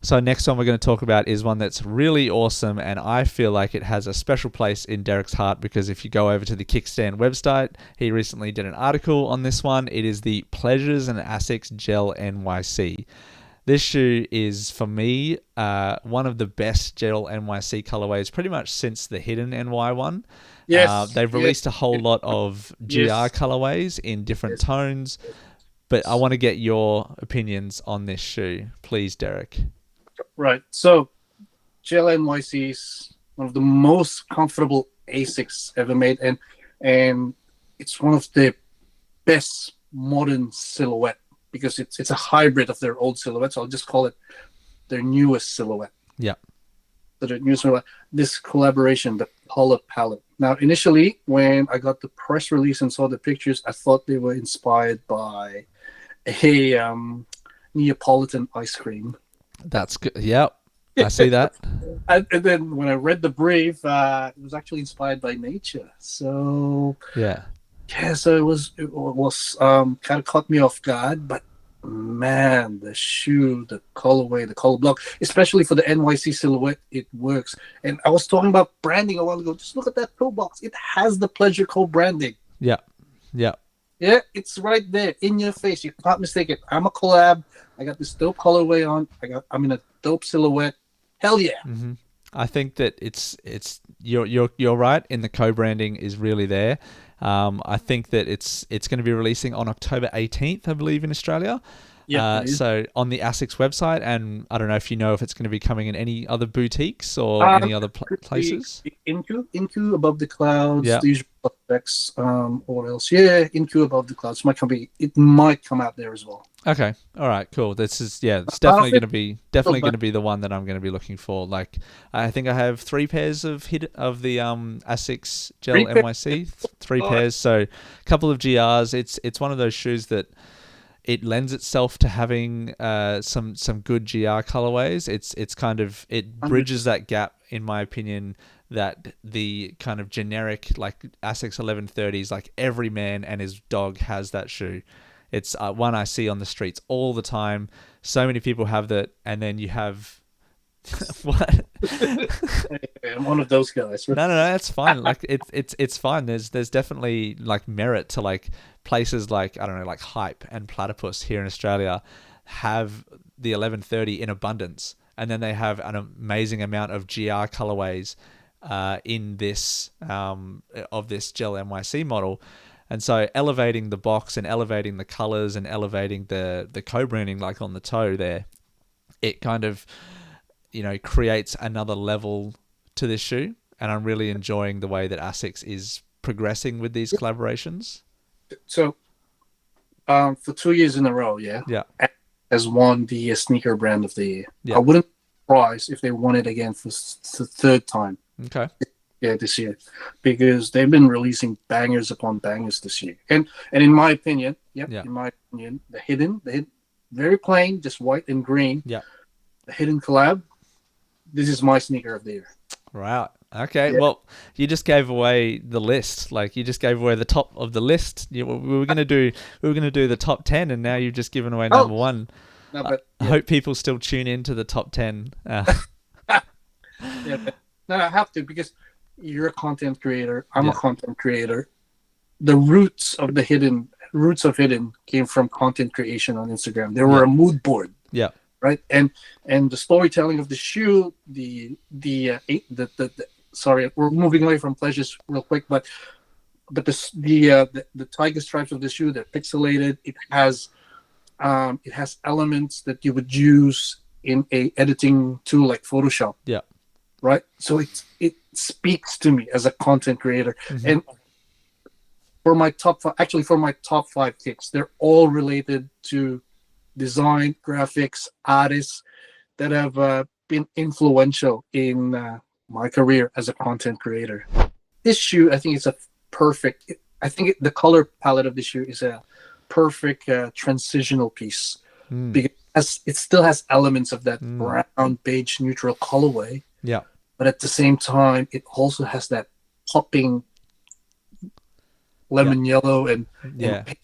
So next one we're going to talk about is one that's really awesome, and I feel like it has a special place in Derrick's heart because if you go over to the Kickstand website, he recently did an article on this one. It is the Pleasures and Asics Gel NYC. This shoe is, for me, one of the best Gel NYC colorways pretty much since the Hidden NY one. Yes. They've released a whole lot of GR colorways in different tones. But I want to get your opinions on this shoe, please, Derrick. Right. So Gel NYC is one of the most comfortable Asics ever made, and it's one of the best modern silhouette because it's a hybrid of their old silhouette. So I'll just call it their newest silhouette. Yeah. So their newest silhouette. This collaboration, the color palette. Now, initially, when I got the press release and saw the pictures, I thought they were inspired by a Neapolitan ice cream. That's good. Yep. I see that. And then when I read the brief, it was actually inspired by nature. So yeah, so it was kind of caught me off guard. But man, the shoe, the colorway, the color block, especially for the NYC silhouette, it works. And I was talking about branding a while ago. Just look at that toe box; it has the Pleasure Co branding. Yeah, yeah. Yeah, it's right there in your face. You can't mistake it. I'm a collab. I got this dope colorway on. I'm in a dope silhouette. Hell yeah. Mm-hmm. I think that it's you're right in the co-branding is really there. I think that it's going to be releasing on October 18th, I believe, in Australia. Yeah. So on the Asics website, and I don't know if you know if it's going to be coming in any other boutiques or any other places. Incu above the clouds. Yeah. The usual suspects. What else? Yeah, Incu above the clouds. It might come out there as well. Okay. All right. Cool. This is it's definitely going to be the one that I'm going to be looking for. Like I think I have 3 pairs of the Asics Gel NYC, 3 pairs. So a couple of GRs. It's one of those shoes that it lends itself to having some good GR colorways. It bridges that gap, in my opinion, that the kind of generic like Asics 1130s, like every man and his dog has that shoe. It's one I see on the streets all the time. So many people have that, and then you have what? I'm one of those guys. No, that's fine. Like it's fine. There's definitely like merit to like places like I don't know, like Hype and Platypus here in Australia have the 1130 in abundance, and then they have an amazing amount of GR colorways in this of this Gel NYC model. And so elevating the box and elevating the colors and elevating the co-branding like on the toe there, it kind of, creates another level to this shoe. And I'm really enjoying the way that Asics is progressing with these collaborations. So for 2 years in a row, yeah, has won the sneaker brand of the year. Yeah. I wouldn't be surprised if they won it again for the 3rd time. Okay. Yeah, this year, because they've been releasing bangers upon bangers this year, and in my opinion, in my opinion, the hidden, very plain, just white and green. Yeah, the hidden collab. This is my sneaker of the year. Right. Okay. Yeah. Well, you just gave away the list. Like you just gave away the top of the list. We were gonna do the top 10, and now you've just given away number 1. No, but I hope people still tune into the top 10. No, I have to because. You're a content creator. I'm a content creator. The roots of hidden came from content creation on Instagram. They were a mood board. Yeah. Right. And the storytelling of the shoe, sorry, we're moving away from pleasures real quick, but the tiger stripes of the shoe, they're pixelated. It has elements that you would use in a editing tool like Photoshop. Yeah. Right. So it speaks to me as a content creator. Mm-hmm. And for my top 5 picks, they're all related to design, graphics, artists that have been influential in my career as a content creator. This shoe, I think, is a perfect. The color palette of the shoe is a perfect transitional piece because it still has elements of that brown, beige, neutral colorway. Yeah. But at the same time, it also has that popping lemon yellow and pink.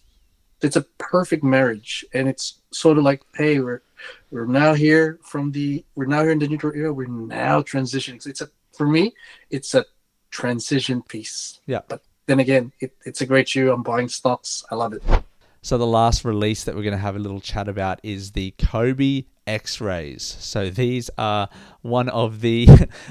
It's a perfect marriage, and it's sort of like, hey, we're now here in the neutral era. We're now transitioning. So for me, it's a transition piece. Yeah. But then again, it's a great shoe. I'm buying stocks. I love it. So the last release that we're going to have a little chat about is the Kobe X-Rays. So these are one of the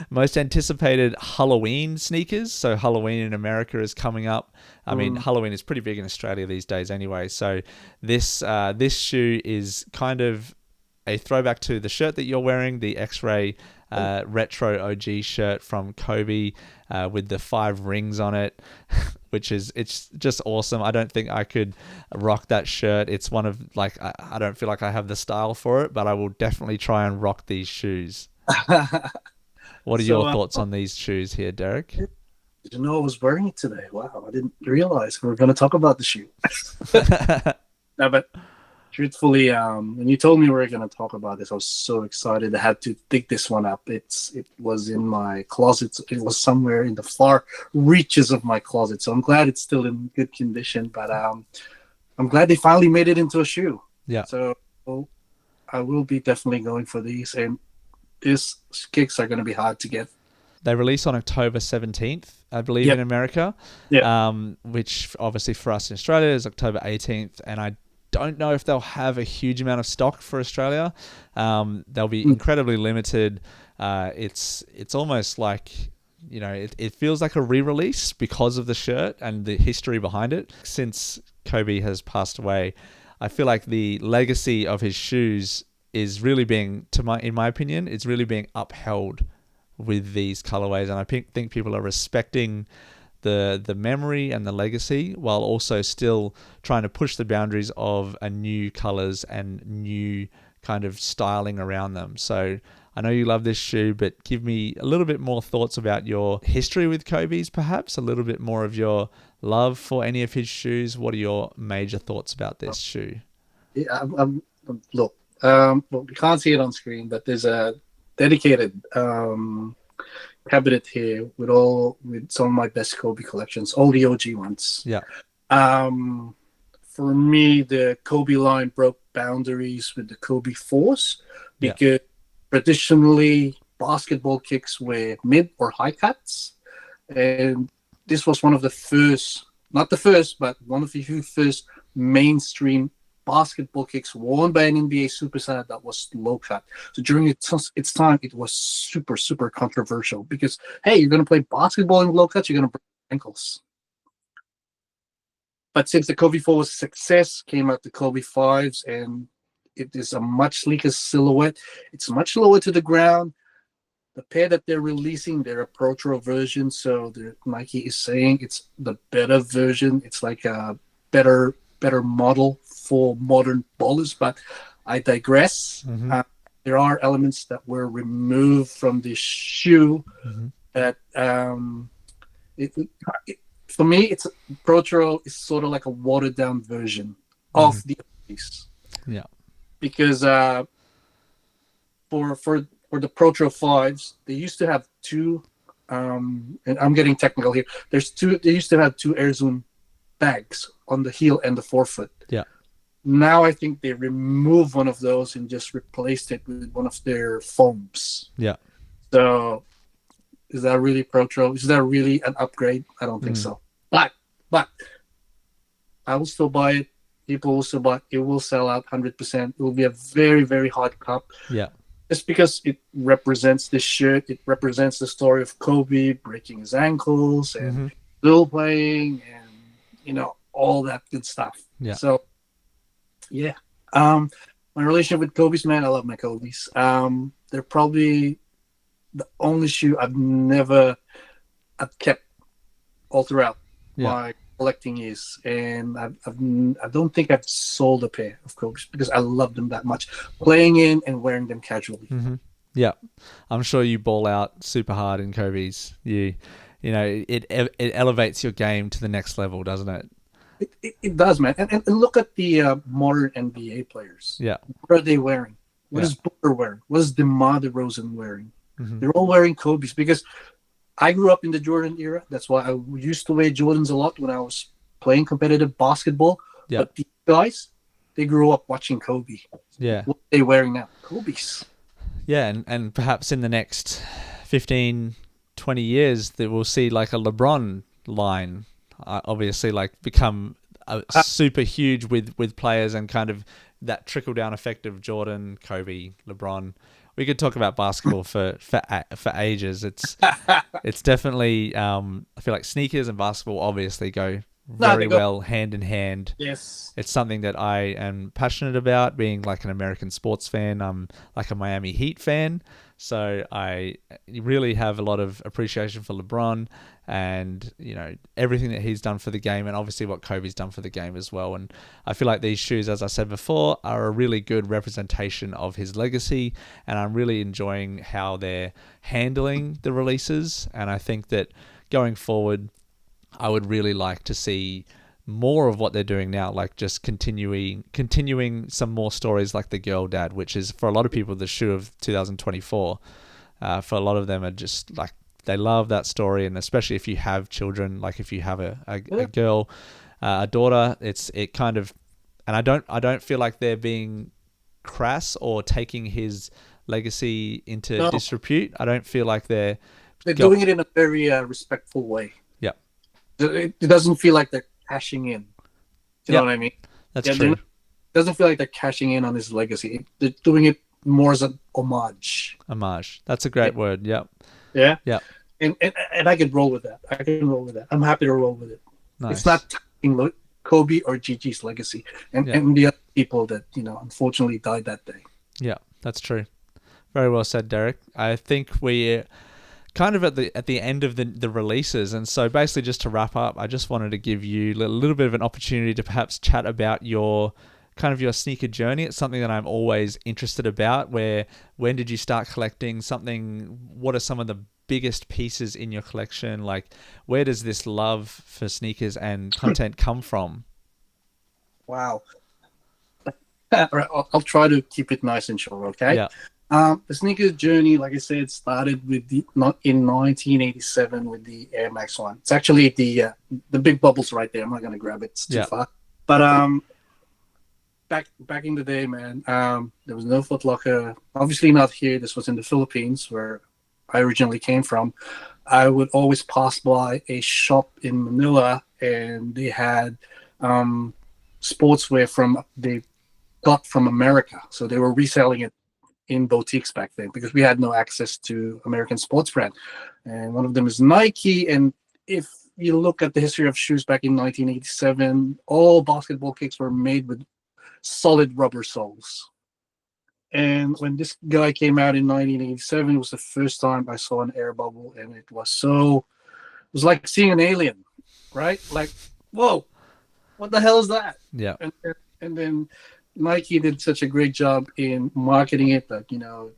most anticipated Halloween sneakers. So Halloween in America is coming up. I mean, Halloween is pretty big in Australia these days anyway. So this shoe is kind of a throwback to the shirt that you're wearing, the X-Ray retro OG shirt from Kobe with the 5 rings on it, it's just awesome. I don't think I could rock that shirt. It's one of I don't feel like I have the style for it, but I will definitely try and rock these shoes. What are your thoughts on these shoes here, Derrick? Did you know I was wearing it today? Wow, I didn't realize we were going to talk about the shoe. No, but truthfully, when you told me we were going to talk about this, I was so excited. I had to dig this one up. It was in my closet. It was somewhere in the far reaches of my closet. So I'm glad it's still in good condition. But I'm glad they finally made it into a shoe. Yeah. So I will be definitely going for these. And these kicks are going to be hard to get. They release on October 17th, I believe, in America. Yeah. Which obviously for us in Australia is October 18th. And I don't know if they'll have a huge amount of stock for Australia. They'll be incredibly limited. It's almost like, it feels like a re-release because of the shirt and the history behind it. Since Kobe has passed away, I feel like the legacy of his shoes is really being, in my opinion, it's really being upheld with these colorways. And I think people are respecting the memory and the legacy while also still trying to push the boundaries of a new colors and new kind of styling around them. So I know you love this shoe, but give me a little bit more thoughts about your history with Kobe's, perhaps a little bit more of your love for any of his shoes. What are your major thoughts about this shoe? Yeah, look, well, you can't see it on screen, but there's a dedicated cabinet here with some of my best Kobe collections, all the OG ones. Yeah. For me, the Kobe line broke boundaries with the Kobe Force because traditionally basketball kicks were mid or high cuts, and this was one of the first, not the first, but one of the few first mainstream basketball kicks worn by an NBA superstar that was low cut. So during its time, it was super, super controversial because, hey, you're going to play basketball in low cuts, you're going to break ankles. But since the Kobe 4 was a success, came out the Kobe 5s, and it is a much sleeker silhouette. It's much lower to the ground. The pair that they're releasing, they're a Pro Tour version, so Nike is saying it's the better version. It's like a better model for modern ballers, but I digress. There are elements that were removed from the shoe that for me, it's Pro Tour is sort of like a watered down version of the piece. Yeah, because for the Pro Tour 5s, they used to have two. And I'm getting technical here. They used to have two Air Zoom bags on the heel and the forefoot. Yeah. Now I think they removed one of those and just replaced it with one of their foams. Yeah. So is that really Pro Tour? Is that really an upgrade? I don't think so. But I will still buy it. People will still buy it. It will sell out 100%. It will be a very, very hot cup. Yeah. Just because it represents this shirt, it represents the story of Kobe breaking his ankles and still playing and all that good stuff. Yeah. So yeah. My relationship with Kobe's, man, I love my Kobe's. They're probably the only shoe I've kept all throughout my collecting years, and I don't think I've sold a pair of Kobe's because I love them that much, playing in and wearing them casually. Yeah, I'm sure you ball out super hard in Kobe's. It elevates your game to the next level, doesn't it? It does, man. And look at the modern NBA players. Yeah, what are they wearing? What is Booker wearing? What is DeMar DeRozan wearing? They're all wearing Kobe's because I grew up in the Jordan era. That's why I used to wear Jordans a lot when I was playing competitive basketball. Yeah. But these guys, they grew up watching Kobe. Yeah. What are they wearing now? Kobe's. Yeah, and perhaps in the next 15, 20 years that we'll see like a LeBron line obviously like become super huge with players and kind of that trickle down effect of Jordan, Kobe, LeBron. We could talk about basketball for ages. It's definitely I feel like sneakers and basketball obviously go very well hand in hand. Yes. It's something that I am passionate about, being like an American sports fan. I'm like a Miami Heat fan, so I really have a lot of appreciation for LeBron and, you know, everything that he's done for the game, and obviously what Kobe's done for the game as well. And I feel like these shoes, as I said before, are a really good representation of his legacy, and I'm really enjoying how they're handling the releases. And I think that going forward, I would really like to see more of what they're doing now, like just continuing some more stories like the Girl Dad, which is for a lot of people the shoe of 2024. For a lot of them are just like, they love that story, and especially if you have children, like if you have a girl, a daughter, it kind of, and I don't feel like they're being crass or taking his legacy into disrepute. I don't feel like they're doing it in a very respectful way. Yeah. It doesn't feel like they're cashing in. You know what I mean? That's true. It doesn't feel like they're cashing in on his legacy. They're doing it more as an homage. Homage. That's a great word. Yep. Yeah. Yeah. And I can roll with that. I'm happy to roll with it. Nice. It's not taking Kobe or Gigi's legacy and the other people that, you know, unfortunately died that day. Yeah, that's true. Very well said, Derrick. I think we're kind of at the end of the releases, and so basically just to wrap up, I just wanted to give you a little bit of an opportunity to perhaps chat about your sneaker journey. It's something that I'm always interested about. When did you start collecting something? What are some of the biggest pieces in your collection? Like, where does this love for sneakers and content come from? Wow. I'll try to keep it nice and short, okay? Yeah. The sneakers journey, like I said, started in 1987 with the Air Max 1. It's actually the big bubbles right there. I'm not going to grab it. It's too far. But back in the day, man, there was no Foot Locker. Obviously not here. This was in the Philippines, where I originally came from. I would always pass by a shop in Manila, and they had sportswear they got from America. So they were reselling it in boutiques back then, because we had no access to American sports brand. And one of them is Nike. And if you look at the history of shoes back in 1987, all basketball kicks were made with solid rubber soles. And when this guy came out in 1987, it was the first time I saw an air bubble, and it was like seeing an alien, right? Like, whoa, what the hell is that? Yeah. And then Nike did such a great job in marketing it that, you know,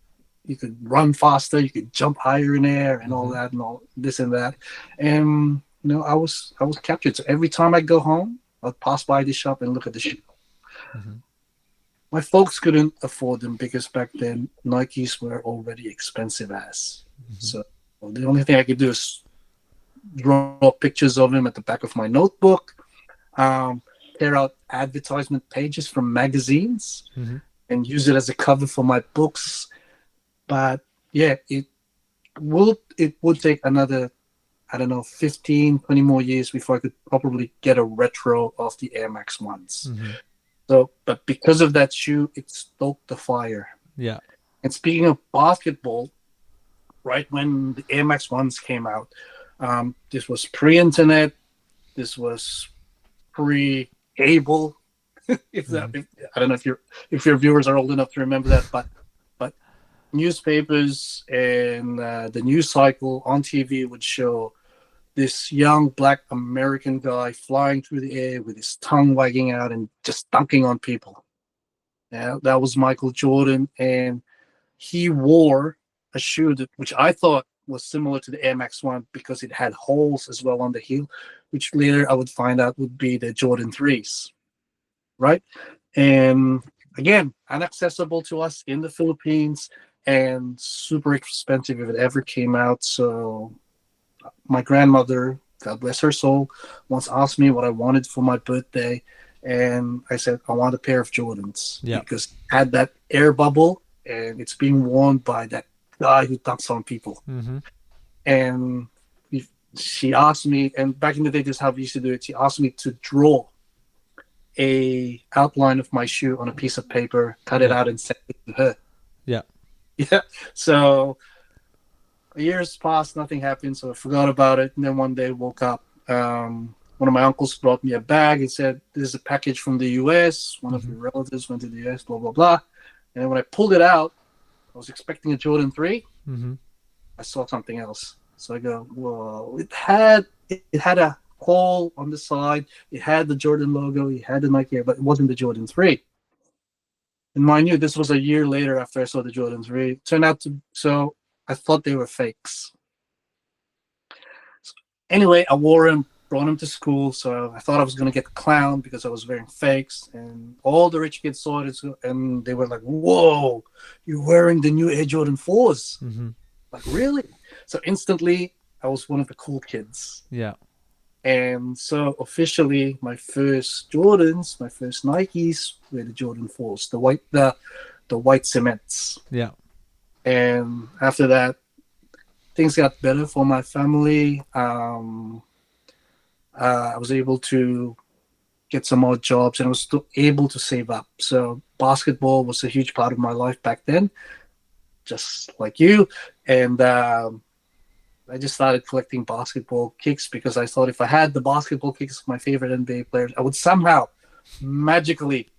you could run faster, you could jump higher in air, and all that, and all this and that. And, you know, I was captured. So every time I go home, I'd pass by the shop and look at the shoe. Mm-hmm. My folks couldn't afford them because back then Nikes were already expensive as. Mm-hmm. So the only thing I could do is draw pictures of them at the back of my notebook, tear out advertisement pages from magazines, and use it as a cover for my books. But yeah, it would take another, I don't know, 15, 20 more years before I could probably get a retro of the Air Max 1s. Mm-hmm. So, but because of that shoe, it stoked the fire. Yeah. And speaking of basketball, right when the Air Max 1s came out, this was pre-internet. This was pre-cable. I don't know if your viewers are old enough to remember that, but newspapers and the news cycle on TV would show this young black American guy flying through the air with his tongue wagging out and just dunking on people. Yeah, that was Michael Jordan, and he wore a shoe which I thought was similar to the Air Max 1 because it had holes as well on the heel, which later I would find out would be the Jordan 3s, right? And again, inaccessible to us in the Philippines and super expensive if it ever came out. So my grandmother, God bless her soul, once asked me what I wanted for my birthday, and I said I want a pair of Jordans because it had that air bubble, and it's being worn by that guy who dunks on people. Mm-hmm. And she asked me, and back in the day, this is how we used to do it. She asked me to draw a outline of my shoe on a piece of paper, cut it Yeah. out, and sent it to her. Yeah. Yeah. So years passed, nothing happened, so I forgot about it. And then one day, woke up. One of my uncles brought me a bag. He said, "This is a package from the U.S. One of Mm-hmm. your relatives went to the U.S. Blah blah blah." And then when I pulled it out, I was expecting a Jordan 3. Mm-hmm. I saw something else. So I go, "Whoa!" It had a hole on the side. It had the Jordan logo. It had the Nike, but it wasn't the Jordan 3. And mind you, this was a year later after I saw the Jordan 3. Turned out to so I thought they were fakes. So anyway, I wore them, brought them to school. So I thought I was gonna get clowned because I was wearing fakes, and all the rich kids saw it, and they were like, "Whoa, you're wearing the new Air Jordan 4s?" Mm-hmm. Like, really? So instantly, I was one of the cool kids. Yeah. And so officially, my first Jordans, my first Nikes were the Jordan 4s, the white cements. Yeah. And after that, things got better for my family. I was able to get some more jobs, and I was still able to save up. So basketball was a huge part of my life back then, just like you. And I just started collecting basketball kicks because I thought if I had the basketball kicks of my favorite NBA players, I would somehow magically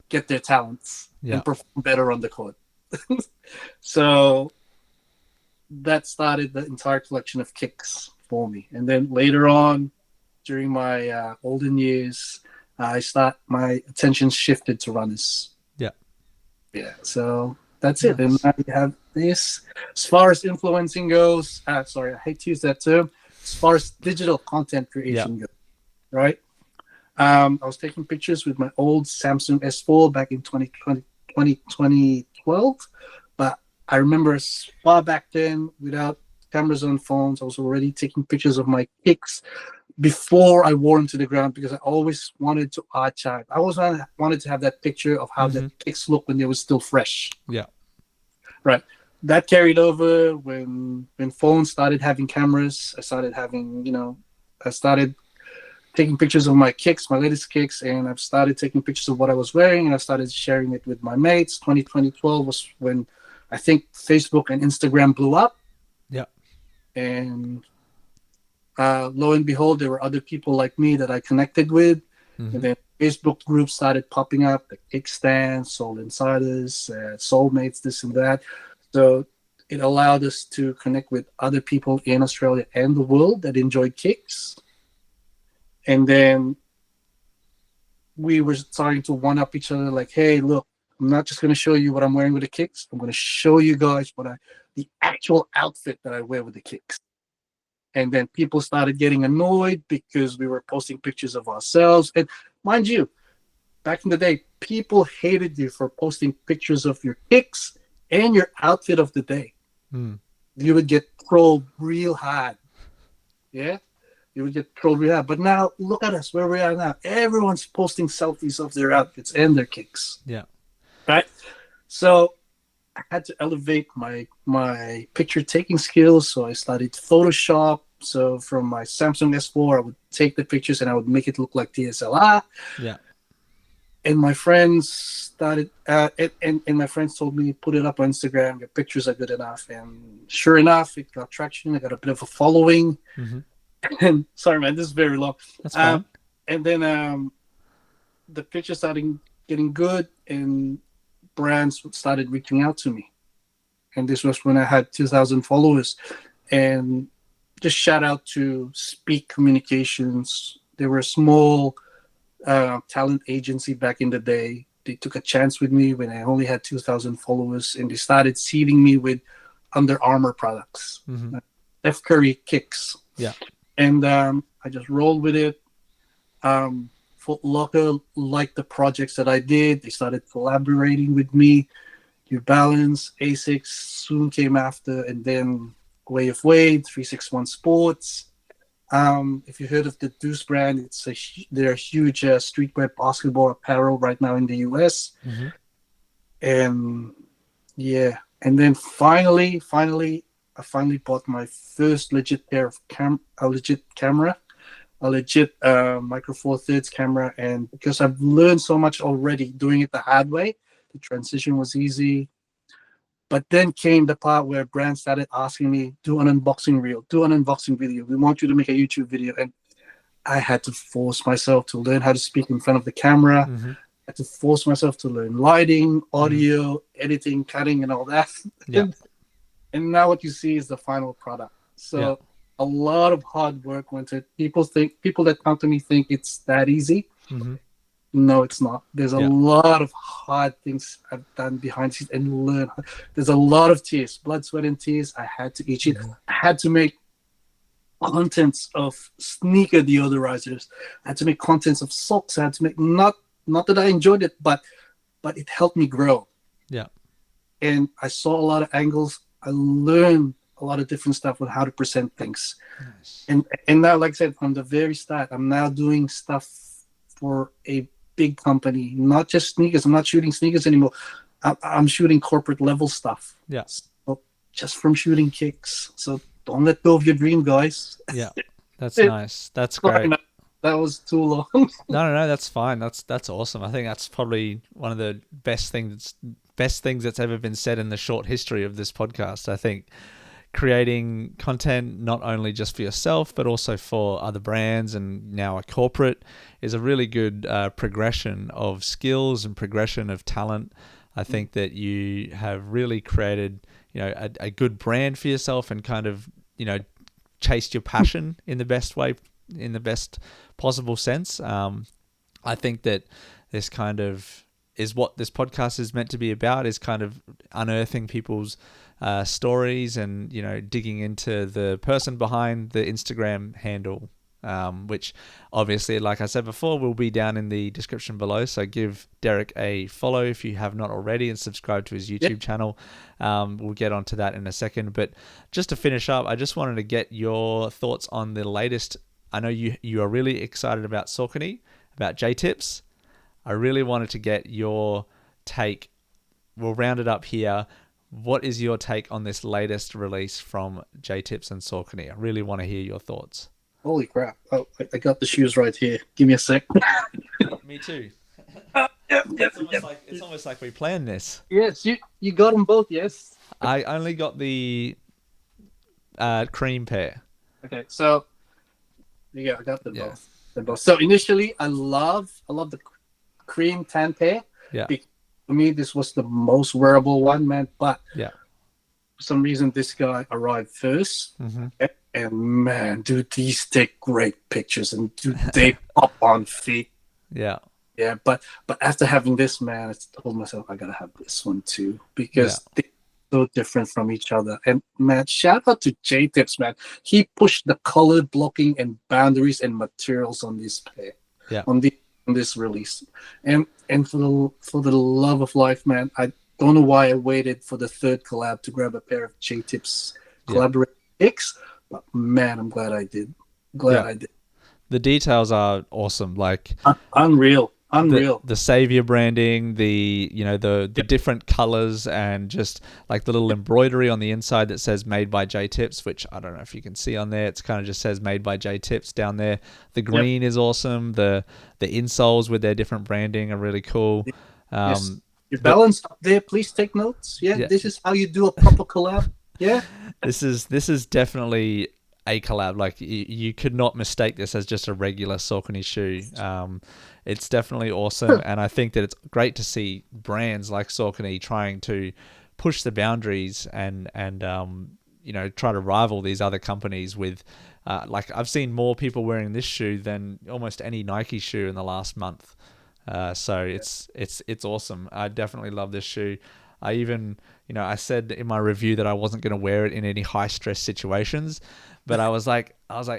get their talents Yeah. and perform better on the court. So that started the entire collection of kicks for me. And then later on, during my olden years, my attention shifted to runners. Yeah. Yeah, so that's it. And Nice. now you have this. As far as influencing goes, sorry, I hate to use that term. As far as digital content creation goes, right? I was taking pictures with my old Samsung S4 back in 2012. But I remember as far back then, without cameras on phones, I was already taking pictures of my kicks before I wore them to the ground because I always wanted to archive. I always wanted to have that picture of how the kicks look when they were still fresh. Yeah. Right. That carried over when phones started having cameras. I started taking pictures of my kicks, my latest kicks, and I've started taking pictures of what I was wearing, and I started sharing it with my mates. 2012 was when I think Facebook and Instagram blew up. Yeah. And lo and behold, there were other people like me that I connected with. Mm-hmm. And then Facebook groups started popping up, the Kickstand, Soul Insiders, Soulmates, this and that. So it allowed us to connect with other people in Australia and the world that enjoyed kicks. And then we were starting to one-up each other like, hey, look, I'm not just going to show you what I'm wearing with the kicks. I'm going to show you guys the actual outfit that I wear with the kicks. And then people started getting annoyed because we were posting pictures of ourselves. And mind you, back in the day, people hated you for posting pictures of your kicks and your outfit of the day. Mm. You would get trolled real hard. Yeah? You would get trolled real hard. But now, look at us, where we are now. Everyone's posting selfies of their outfits and their kicks. Yeah. Right? So I had to elevate my picture taking skills. So I studied Photoshop. So from my Samsung S4, I would take the pictures and I would make it look like DSLR. Yeah. And my friends started, and my friends told me, put it up on Instagram. Your pictures are good enough. And sure enough, it got traction. I got a bit of a following. Mm-hmm. And sorry, man, this is very long. That's fine. And then the pictures started getting good, and brands started reaching out to me. And this was when I had 2,000 followers. And just shout out to Speak Communications. They were a small talent agency back in the day. They took a chance with me when I only had 2,000 followers, and they started seeding me with Under Armour products, Steph Curry kicks. Yeah. And I just rolled with it. Foot Locker liked the projects that I did. They started collaborating with me. New Balance, Asics soon came after, and then Way of Wade, 361 Sports. If you heard of the Deuce brand, they're a huge streetwear basketball apparel right now in the US. Mm-hmm. And yeah, and then finally, I finally bought my first legit camera a legit Micro Four Thirds camera, and because I've learned so much already doing it the hard way, the transition was easy. But then came the part where brands started asking me, do an unboxing reel, do an unboxing video. We want you to make a YouTube video. And I had to force myself to learn how to speak in front of the camera. Mm-hmm. I had to force myself to learn lighting, audio, editing, cutting, and all that. Yeah. And now what you see is the final product. So a lot of hard work went into it. People that come to me think it's that easy. Mm-hmm. No, it's not. There's a lot of hard things I've done behind the scenes and learn. There's a lot of tears, blood, sweat, and tears. I had to eat it. I had to make contents of sneaker deodorizers. I had to make contents of socks. I had to make not that I enjoyed it, but it helped me grow. Yeah. And I saw a lot of angles. I learned a lot of different stuff on how to present things. Nice. And now, like I said, from the very start, I'm now doing stuff for a big company, not just sneakers. I'm not shooting sneakers anymore. I'm shooting corporate level stuff. Yeah. So just from shooting kicks. So don't let go of your dream, guys. Yeah. That's nice. That's great. That was too long. No, that's fine. That's awesome. I think that's probably one of the best things that's ever been said in the short history of this podcast. I think creating content not only just for yourself but also for other brands and now a corporate is a really good progression of skills and progression of talent. I think that you have really created, a good brand for yourself and kind of, chased your passion in the best way, in the best possible sense. I think that this kind of is what this podcast is meant to be about, is kind of unearthing people's stories and, digging into the person behind the Instagram handle, which obviously, like I said before, will be down in the description below. So give Derrick a follow if you have not already and subscribe to his YouTube channel. We'll get onto that in a second. But just to finish up, I just wanted to get your thoughts on the latest. I know you are really excited about Saucony, about J-Tips. I really wanted to get your take. We'll round it up here. What is your take on this latest release from J-Tips and Saucony? I really want to hear your thoughts. Holy crap. Oh, I got the shoes right here. Give me a sec. Me too. Yep. It's almost like we planned this. Yes, you got them both, yes? I only got the cream pair. Okay, so yeah, I got them both. So initially, I love the cream tan pair. Yeah. For me, this was the most wearable one, man. But yeah, for some reason, this guy arrived first. Mm-hmm. And man, dude, these take great pictures, and dude, they pop on feet. Yeah. Yeah, but after having this, man, I told myself I gotta have this one too, because they're so different from each other. And man, shout out to J-Tips, man. He pushed the color blocking and boundaries and materials on this pair. Yeah. On this release. And for the love of life, man, I don't know why I waited for the third collab to grab a pair of J-Tips collaborative picks, but man, I'm glad I did. I did. The details are awesome. Like unreal. The savior branding, the different colors, and just like the little embroidery on the inside that says made by J-Tips, which I don't know if you can see on there. It's kind of just says made by J-Tips down there. The green is awesome. The insoles with their different branding are really cool. Yes. Your balance up there, please take notes. Yeah, this is how you do a proper collab. Yeah. This is definitely a collab. Like you could not mistake this as just a regular Saucony shoe. It's definitely awesome, and I think that it's great to see brands like Saucony trying to push the boundaries and try to rival these other companies with. Like I've seen more people wearing this shoe than almost any Nike shoe in the last month. So it's awesome. I definitely love this shoe. I even, I said in my review that I wasn't going to wear it in any high stress situations, but I was like,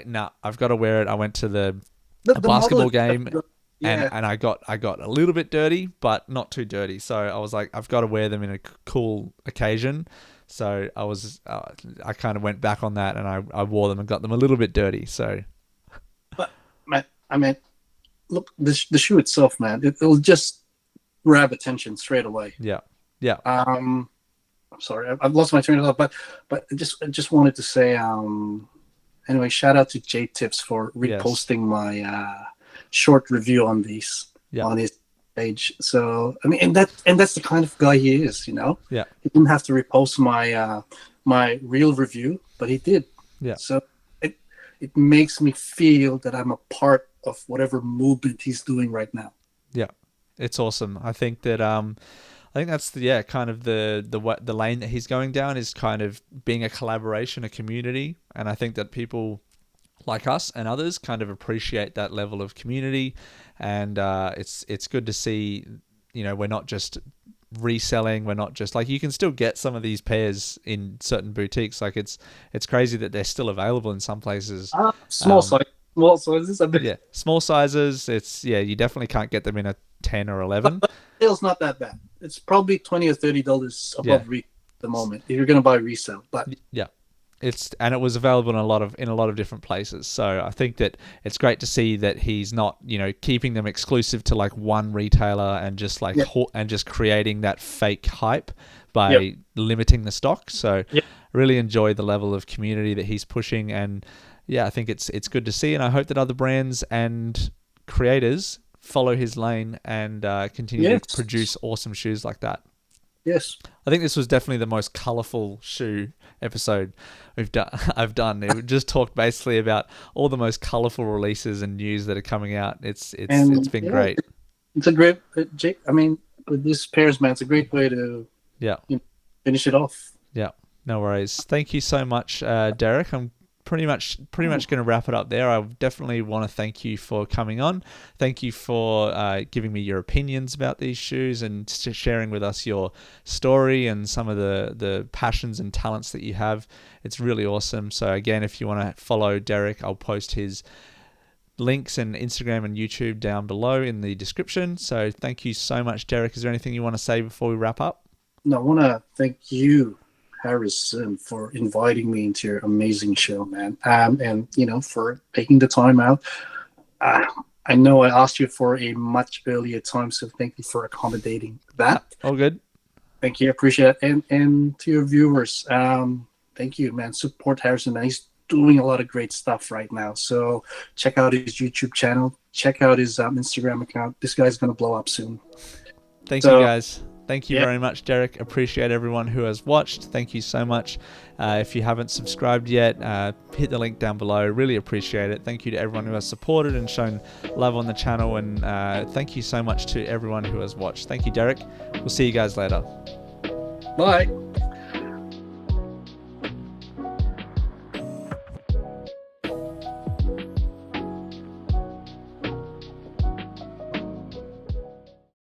nah, I've got to wear it. I went to the basketball game and I got a little bit dirty, but not too dirty. So I was like, I've got to wear them in a cool occasion. So I kind of went back on that and I wore them and got them a little bit dirty. So, but I mean, look, the shoe itself, man, it'll just grab attention straight away. Yeah. I'm sorry, I've lost my train of thought, but I just wanted to say, Anyway, shout out to J Tips for Yes. reposting my short review on these Yeah. on his page. So I mean, and that's the kind of guy he is, you know. Yeah. He didn't have to repost my my real review, but he did. Yeah. So it makes me feel that I'm a part of whatever movement he's doing right now. Yeah, it's awesome. I think that I think that's the kind of the lane that he's going down is kind of being a collaboration, a community, and I think that people like us and others kind of appreciate that level of community, and it's good to see. You know, we're not just reselling. We're not just like, you can still get some of these pairs in certain boutiques. Like it's crazy that they're still available in some places. Small sizes. Yeah, small sizes. You definitely can't get them in a 10 or 11. Sale's not that bad. It's probably $20 or $30 above at the moment if you're going to buy resale. But yeah, and it was available in a lot of different places. So I think that it's great to see that he's not, keeping them exclusive to like one retailer and just like and just creating that fake hype by limiting the stock. So really enjoy the level of community that he's pushing, and I think it's good to see, and I hope that other brands and creators follow his lane and continue to produce awesome shoes like that. Yes. I think this was definitely the most colourful shoe episode I've done. It just talked basically about all the most colourful releases and news that are coming out. It's been great. It's a great, I mean, with these pairs, man, it's a great way to finish it off. Yeah, no worries. Thank you so much, Derrick. I'm pretty much going to wrap it up there. I definitely want to thank you for coming on. Thank you for giving me your opinions about these shoes and sharing with us your story and some of the passions and talents that you have. It's really awesome. So again, if you want to follow Derrick, I'll post his links and Instagram and YouTube down below in the description. So thank you so much, Derrick. Is there anything you want to say before we wrap up? No, I want to thank you, Harrison, for inviting me into your amazing show, man. And for taking the time out. I know I asked you for a much earlier time, so thank you for accommodating that. All good. Thank you, appreciate it. And to your viewers, thank you, man. Support Harrison, man. He's doing a lot of great stuff right now. So check out his YouTube channel. Check out his Instagram account. This guy's gonna blow up soon. Thank you, guys. Thank you very much, Derrick. Appreciate everyone who has watched. Thank you so much. If you haven't subscribed yet, hit the link down below. Really appreciate it. Thank you to everyone who has supported and shown love on the channel. And thank you so much to everyone who has watched. Thank you, Derrick. We'll see you guys later. Bye.